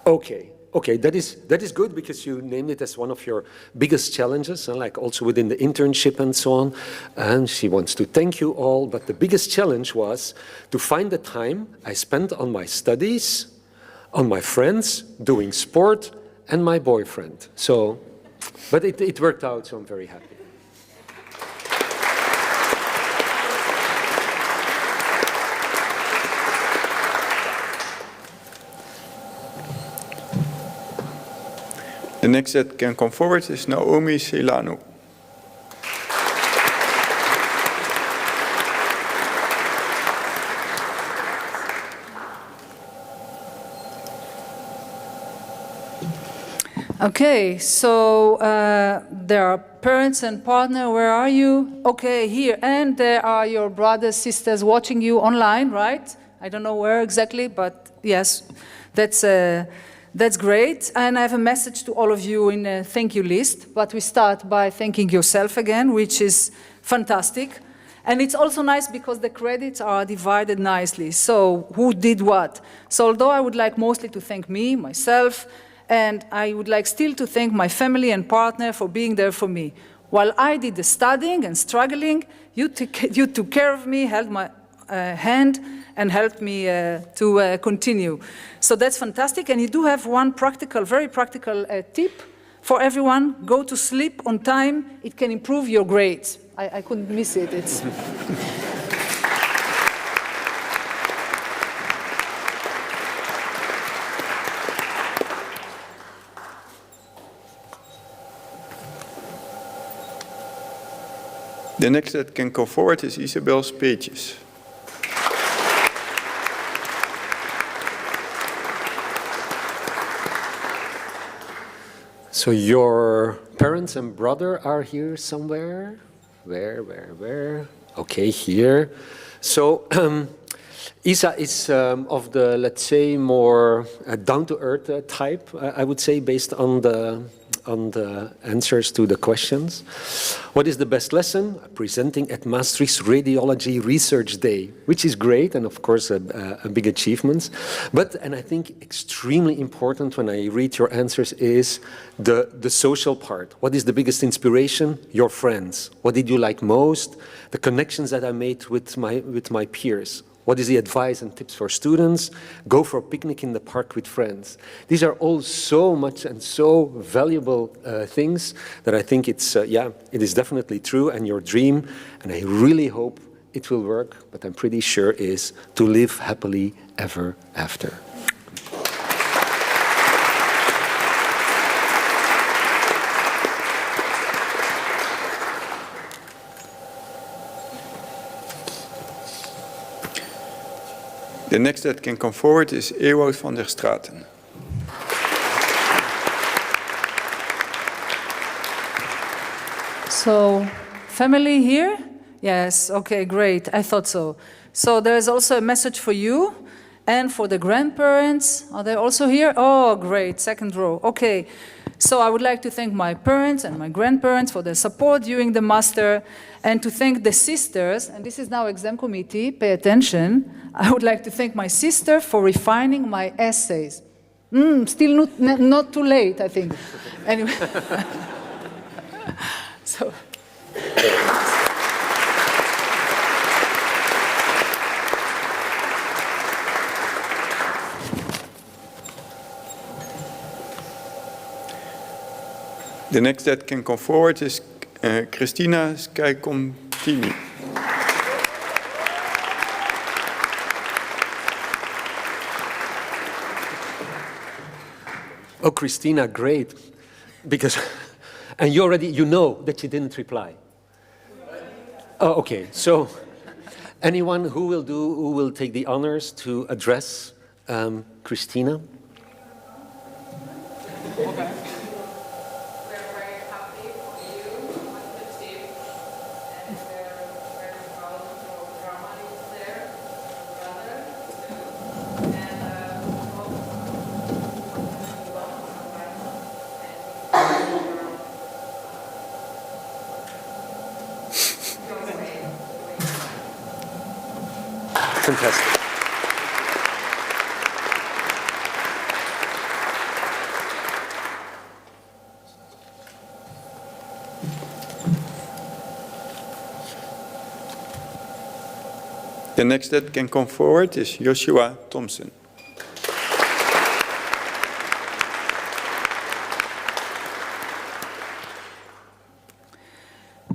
okay. Okay, that is good because you named it as one of your biggest challenges, and like also within the internship and so on. And she wants to thank you all, but the biggest challenge was to find the time I spent on my studies, on my friends, doing sport, and my boyfriend. So, but it worked out, so I'm very happy. The next that can come forward is Naomi Celano. Okay, so there are parents and partner. Where are you? Okay, here. And there are your brothers, sisters watching you online, right? I don't know where exactly, but yes, that's great. And I have a message to all of you in a thank you list. But we start by thanking yourself again, which is fantastic. And it's also nice because the credits are divided nicely. So who did what? So although I would like mostly to thank me, myself, and I would like still to thank my family and partner for being there for me. While I did the studying and struggling, you took care of me, held my hand, and helped me to continue. So that's fantastic. And you do have one practical, very practical tip for everyone. Go to sleep on time. It can improve your grades. I couldn't miss it. It's The next that can come forward is Isabel Speetjes. So your parents and brother are here somewhere? Where? Okay, here. So Isa is of the, let's say, more down-to-earth type, I would say, based on the answers to the questions. What is the best lesson? Presenting at Maastricht's Radiology Research Day, which is great and of course a big achievement. But, and I think extremely important when I read your answers is the social part. What is the biggest inspiration? Your friends. What did you like most? The connections that I made with my peers. What is the advice and tips for students? Go for a picnic in the park with friends. These are all so much and so valuable things that I think it's, it is definitely true. And your dream, and I really hope it will work, but I'm pretty sure is to live happily ever after. The next that can come forward is Ewout van der Straten. So, family here? Yes, okay, great. I thought so. So there's also a message for you and for the grandparents. Are they also here? Oh, great, second row. Okay. So I would like to thank my parents and my grandparents for their support during the master, and to thank the sisters, and this is now exam committee, pay attention. I would like to thank my sister for refining my essays. Still not too late, I think. Anyway. The next that can come forward is Christina Skycontini. Oh, Christina, great. Because, and you know that you didn't reply. Oh, okay. So, anyone who will take the honors to address Christina? Okay. Fantastic. The next that can come forward is Joshua Thompson.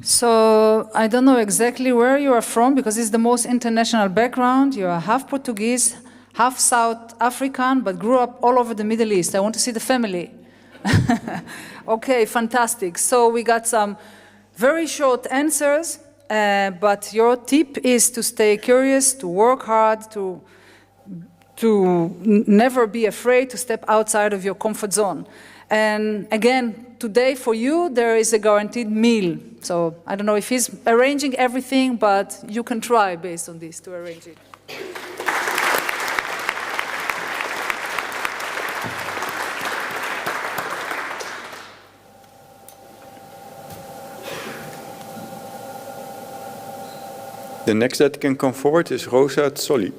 So I don't know exactly where you are from because it's the most international background. You are half Portuguese, half South African, but grew up all over the Middle East. I want to see the family. Okay, fantastic. So we got some very short answers, but your tip is to stay curious, to work hard, to never be afraid to step outside of your comfort zone. And again, today for you, there is a guaranteed meal. So I don't know if he's arranging everything, but you can try based on this to arrange it. The next that can come forward is Rosa Tsoli.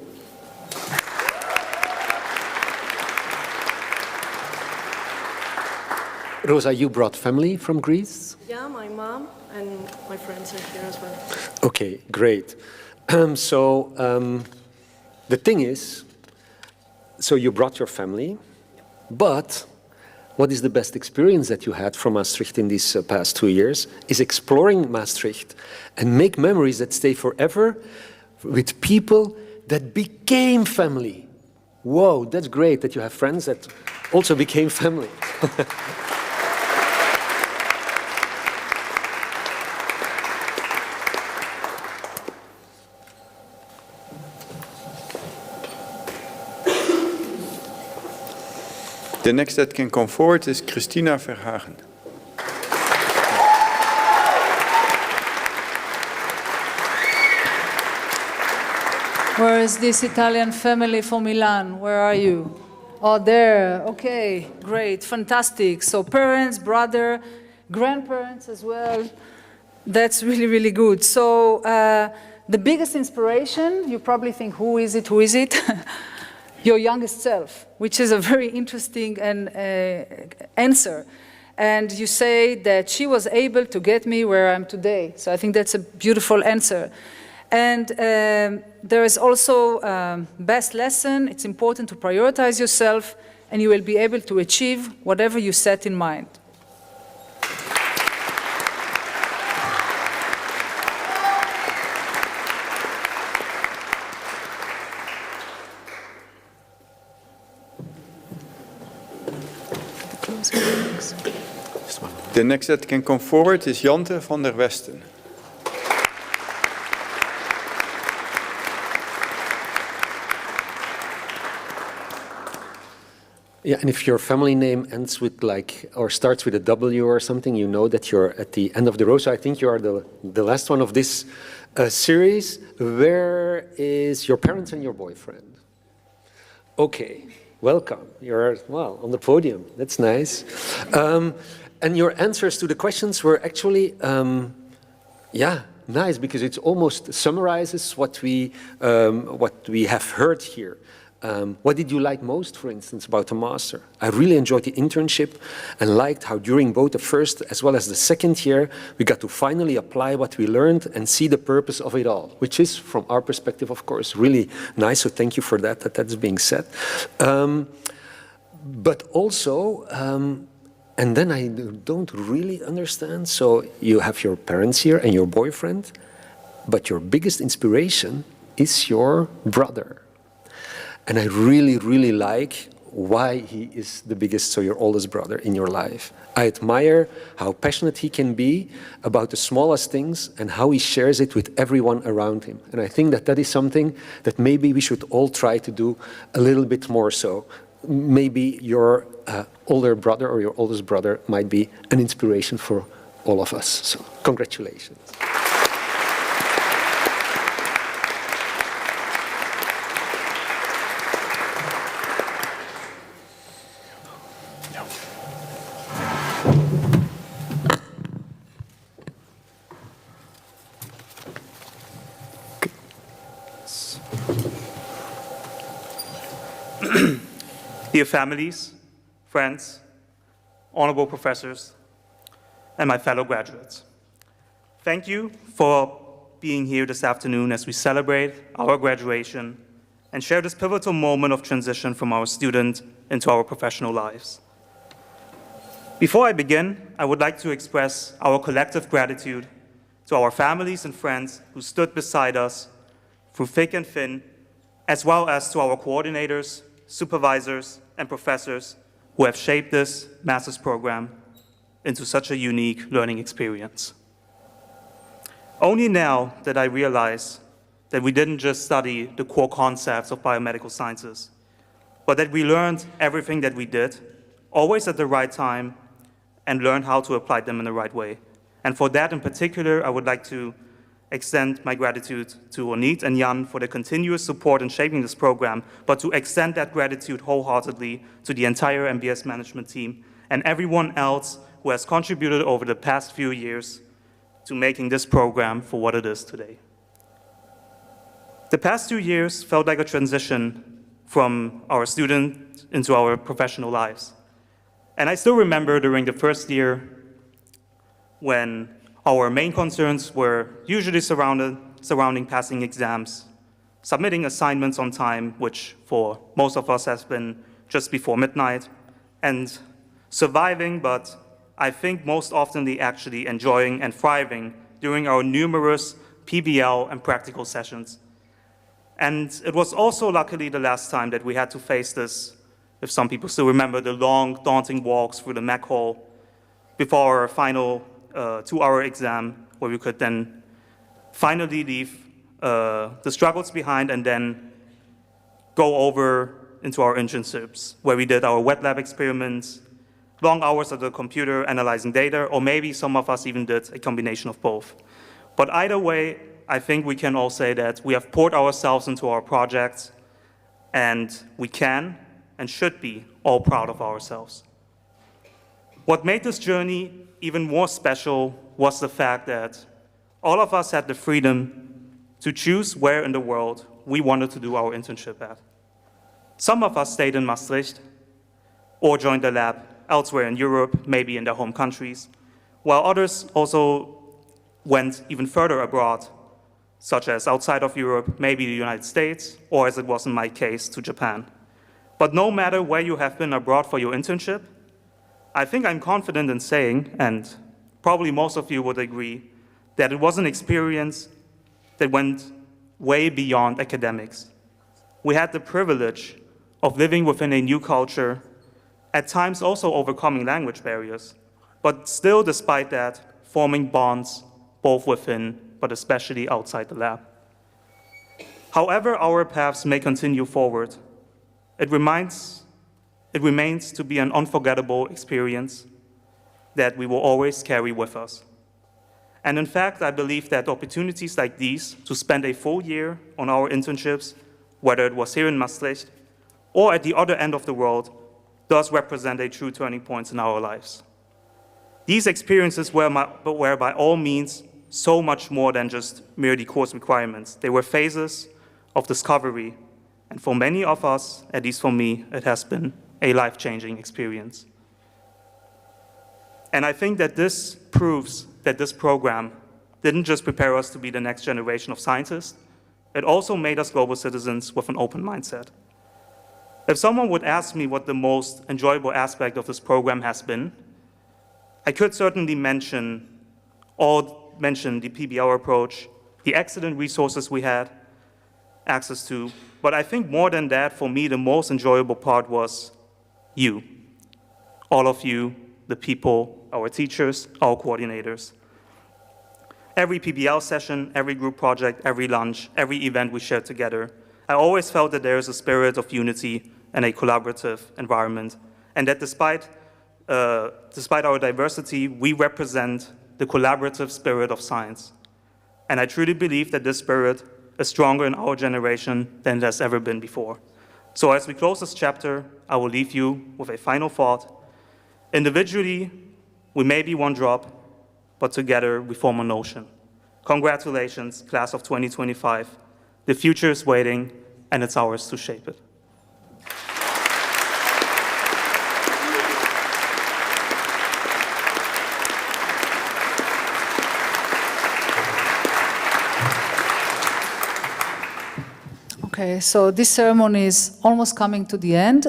Rosa, you brought family from Greece? Yeah, my mom and my friends are here as well. Okay, great. The thing is, so you brought your family, but what is the best experience that you had from Maastricht in these past 2 years is exploring Maastricht and make memories that stay forever with people that became family. Whoa, that's great that you have friends that also became family. The next that can come forward is Christina Verhagen. Where is this Italian family from Milan? Where are you? Oh, there. Okay, great, fantastic. So parents, brother, grandparents as well. That's really, really good. So the biggest inspiration, you probably think, who is it? Who is it? Your youngest self, which is a very interesting answer. And you say that she was able to get me where I am today. So I think that's a beautiful answer. And there is also best lesson. It's important to prioritize yourself, and you will be able to achieve whatever you set in mind. The next that can come forward is Jante van der Westen. Yeah, and if your family name ends with or starts with a W or something, you know that you're at the end of the row. So I think you are the last one of this series. Where is your parents and your boyfriend? Okay, welcome. You're, well, on the podium. That's nice. And your answers to the questions were actually, nice, because it almost summarizes what we have heard here. What did you like most, for instance, about the master? I really enjoyed the internship and liked how during both the first as well as the second year, we got to finally apply what we learned and see the purpose of it all, which is, from our perspective, of course, really nice. So thank you for that's being said. But also, And then I don't really understand. So you have your parents here and your boyfriend, but your biggest inspiration is your brother. And I really, really like why he is the biggest, so your oldest brother in your life. I admire how passionate he can be about the smallest things and how he shares it with everyone around him. And I think that that is something that maybe we should all try to do a little bit more so. Maybe your older brother or your oldest brother might be an inspiration for all of us. So congratulations. Dear families, friends, honorable professors, and my fellow graduates, thank you for being here this afternoon as we celebrate our graduation and share this pivotal moment of transition from our student into our professional lives. Before I begin, I would like to express our collective gratitude to our families and friends who stood beside us through thick and thin, as well as to our coordinators, supervisors, and professors who have shaped this master's program into such a unique learning experience. Only now that I realize that we didn't just study the core concepts of biomedical sciences, but that we learned everything that we did, always at the right time, and learned how to apply them in the right way. And for that in particular, I would like to extend my gratitude to Onit and Jan for their continuous support in shaping this program, but to extend that gratitude wholeheartedly to the entire MBS management team and everyone else who has contributed over the past few years to making this program for what it is today. The past 2 years felt like a transition from our student into our professional lives. And I still remember during the first year when our main concerns were usually surrounding passing exams, submitting assignments on time, which for most of us has been just before midnight, and surviving, but I think most oftenly actually enjoying and thriving during our numerous PBL and practical sessions. And it was also luckily the last time that we had to face this, if some people still remember, the long, daunting walks through the Mac hall before our final 2-hour exam, where we could then finally leave the struggles behind and then go over into our internships, where we did our wet lab experiments, long hours at the computer analyzing data, or maybe some of us even did a combination of both. But either way, I think we can all say that we have poured ourselves into our projects, and we can and should be all proud of ourselves. What made this journey even more special was the fact that all of us had the freedom to choose where in the world we wanted to do our internship at. Some of us stayed in Maastricht or joined the lab elsewhere in Europe, maybe in their home countries, while others also went even further abroad, such as outside of Europe, maybe the United States, or as it was in my case, to Japan. But no matter where you have been abroad for your internship, I think I'm confident in saying, and probably most of you would agree, that it was an experience that went way beyond academics. We had the privilege of living within a new culture, at times also overcoming language barriers, but still, despite that, forming bonds both within, but especially outside the lab. However our paths may continue forward, it remains to be an unforgettable experience that we will always carry with us. And in fact, I believe that opportunities like these to spend a full year on our internships, whether it was here in Maastricht or at the other end of the world, does represent a true turning point in our lives. These experiences were by all means so much more than just merely course requirements. They were phases of discovery, and for many of us, at least for me, it has been a life-changing experience. And I think that this proves that this program didn't just prepare us to be the next generation of scientists, it also made us global citizens with an open mindset. If someone would ask me what the most enjoyable aspect of this program has been, I could certainly mention the PBL approach, the excellent resources we had access to, but I think more than that, for me, the most enjoyable part was you, all of you, the people, our teachers, our coordinators. Every PBL session, every group project, every lunch, every event we shared together, I always felt that there is a spirit of unity and a collaborative environment, and that despite our diversity, we represent the collaborative spirit of science. And I truly believe that this spirit is stronger in our generation than it has ever been before. So as we close this chapter, I will leave you with a final thought. Individually, we may be one drop, but together we form an ocean. Congratulations, class of 2025. The future is waiting, and it's ours to shape it. Okay, so this ceremony is almost coming to the end.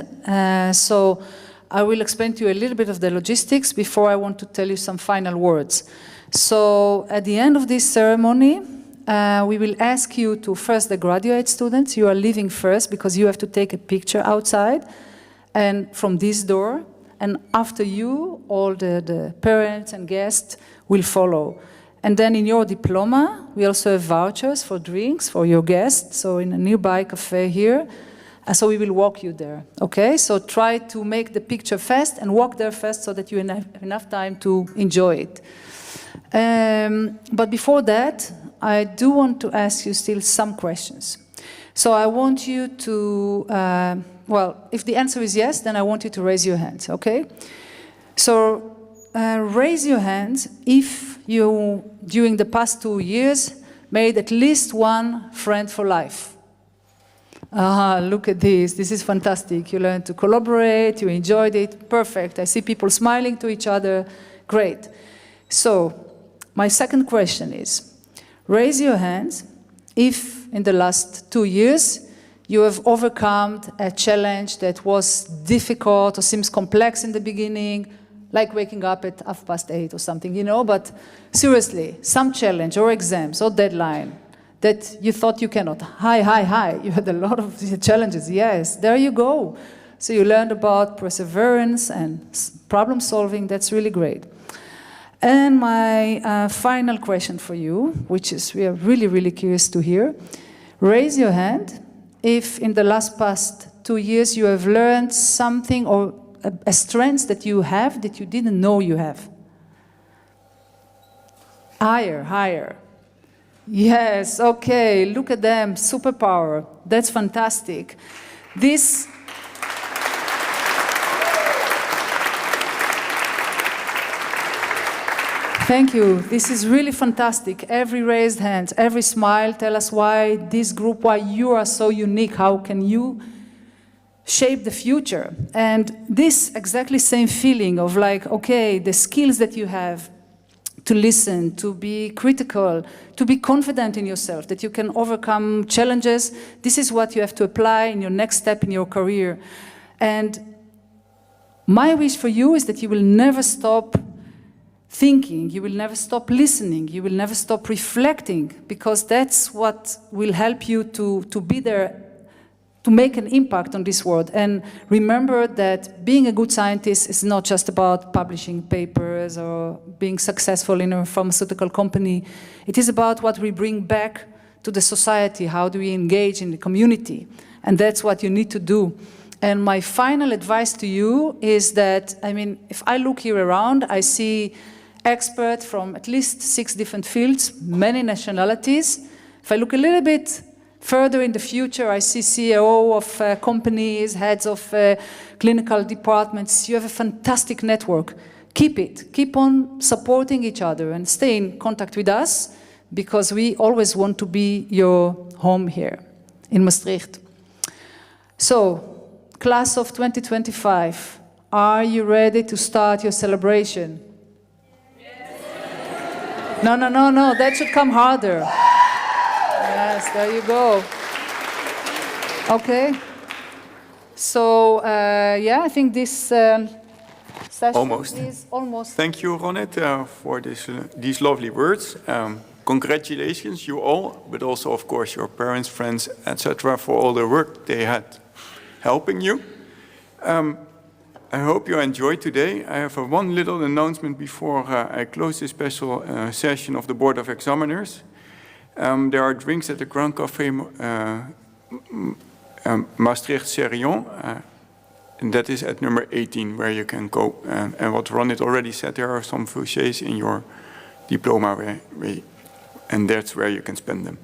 So I will explain to you a little bit of the logistics before I want to tell you some final words. So at the end of this ceremony, we will ask you to, first the graduate students, you are leaving first because you have to take a picture outside and from this door. And after you, all the parents and guests will follow. And then in your diploma, we also have vouchers for drinks for your guests. So in a nearby cafe here. So we will walk you there, okay? So try to make the picture fast and walk there fast so that you have enough time to enjoy it. But before that, I do want to ask you still some questions. So I want you to, well, if the answer is yes, then I want you to raise your hands, okay? So raise your hands if you, during the past 2 years, made at least one friend for life. Look at this. This is fantastic. You learned to collaborate, you enjoyed it. Perfect. I see people smiling to each other. Great. So, my second question is, raise your hands if in the last 2 years you have overcome a challenge that was difficult or seems complex in the beginning, like waking up at 8:30 or something, you know, but seriously, some challenge or exams or deadline that you thought you cannot. Hi, you had a lot of challenges. Yes, there you go. So you learned about perseverance and problem solving. That's really great. And my final question for you, which is we are really, really curious to hear. Raise your hand if in the past 2 years you have learned something or a strength that you have that you didn't know you have. Higher. Yes, okay, look at them, superpower. That's fantastic. This Thank you. This is really fantastic. Every raised hand, every smile, tell us why this group, why you are so unique. How can you shape the future? And this exactly same feeling of like, okay, the skills that you have to listen, to be critical, to be confident in yourself, that you can overcome challenges. This is what you have to apply in your next step in your career. And my wish for you is that you will never stop thinking, you will never stop listening, you will never stop reflecting, because that's what will help you to be there, to make an impact on this world. And remember that being a good scientist is not just about publishing papers or being successful in a pharmaceutical company. It is about what we bring back to the society, how do we engage in the community. And that's what you need to do. And my final advice to you is that, I mean, if I look here around, I see experts from at least 6 different fields, many nationalities. If I look a little bit further in the future, I see CEO of companies, heads of clinical departments. You have a fantastic network. Keep it. Keep on supporting each other and stay in contact with us, because we always want to be your home here in Maastricht. So, class of 2025, are you ready to start your celebration? No, that should come harder. Yes, there you go. Okay. So, yeah, I think this session Almost. is almost. Thank you, Ronette, for these lovely words. Congratulations, you all, but also, of course, your parents, friends, etc., for all the work they had helping you. I hope you enjoyed today. I have one little announcement before I close this special session of the Board of Examiners. There are drinks at the Grand Café Maastricht Serion, and that is at number 18, where you can go. And what Ronit already said, there are some vouchers in your diploma and that's where you can spend them.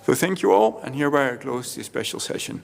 So thank you all, and hereby I close this special session.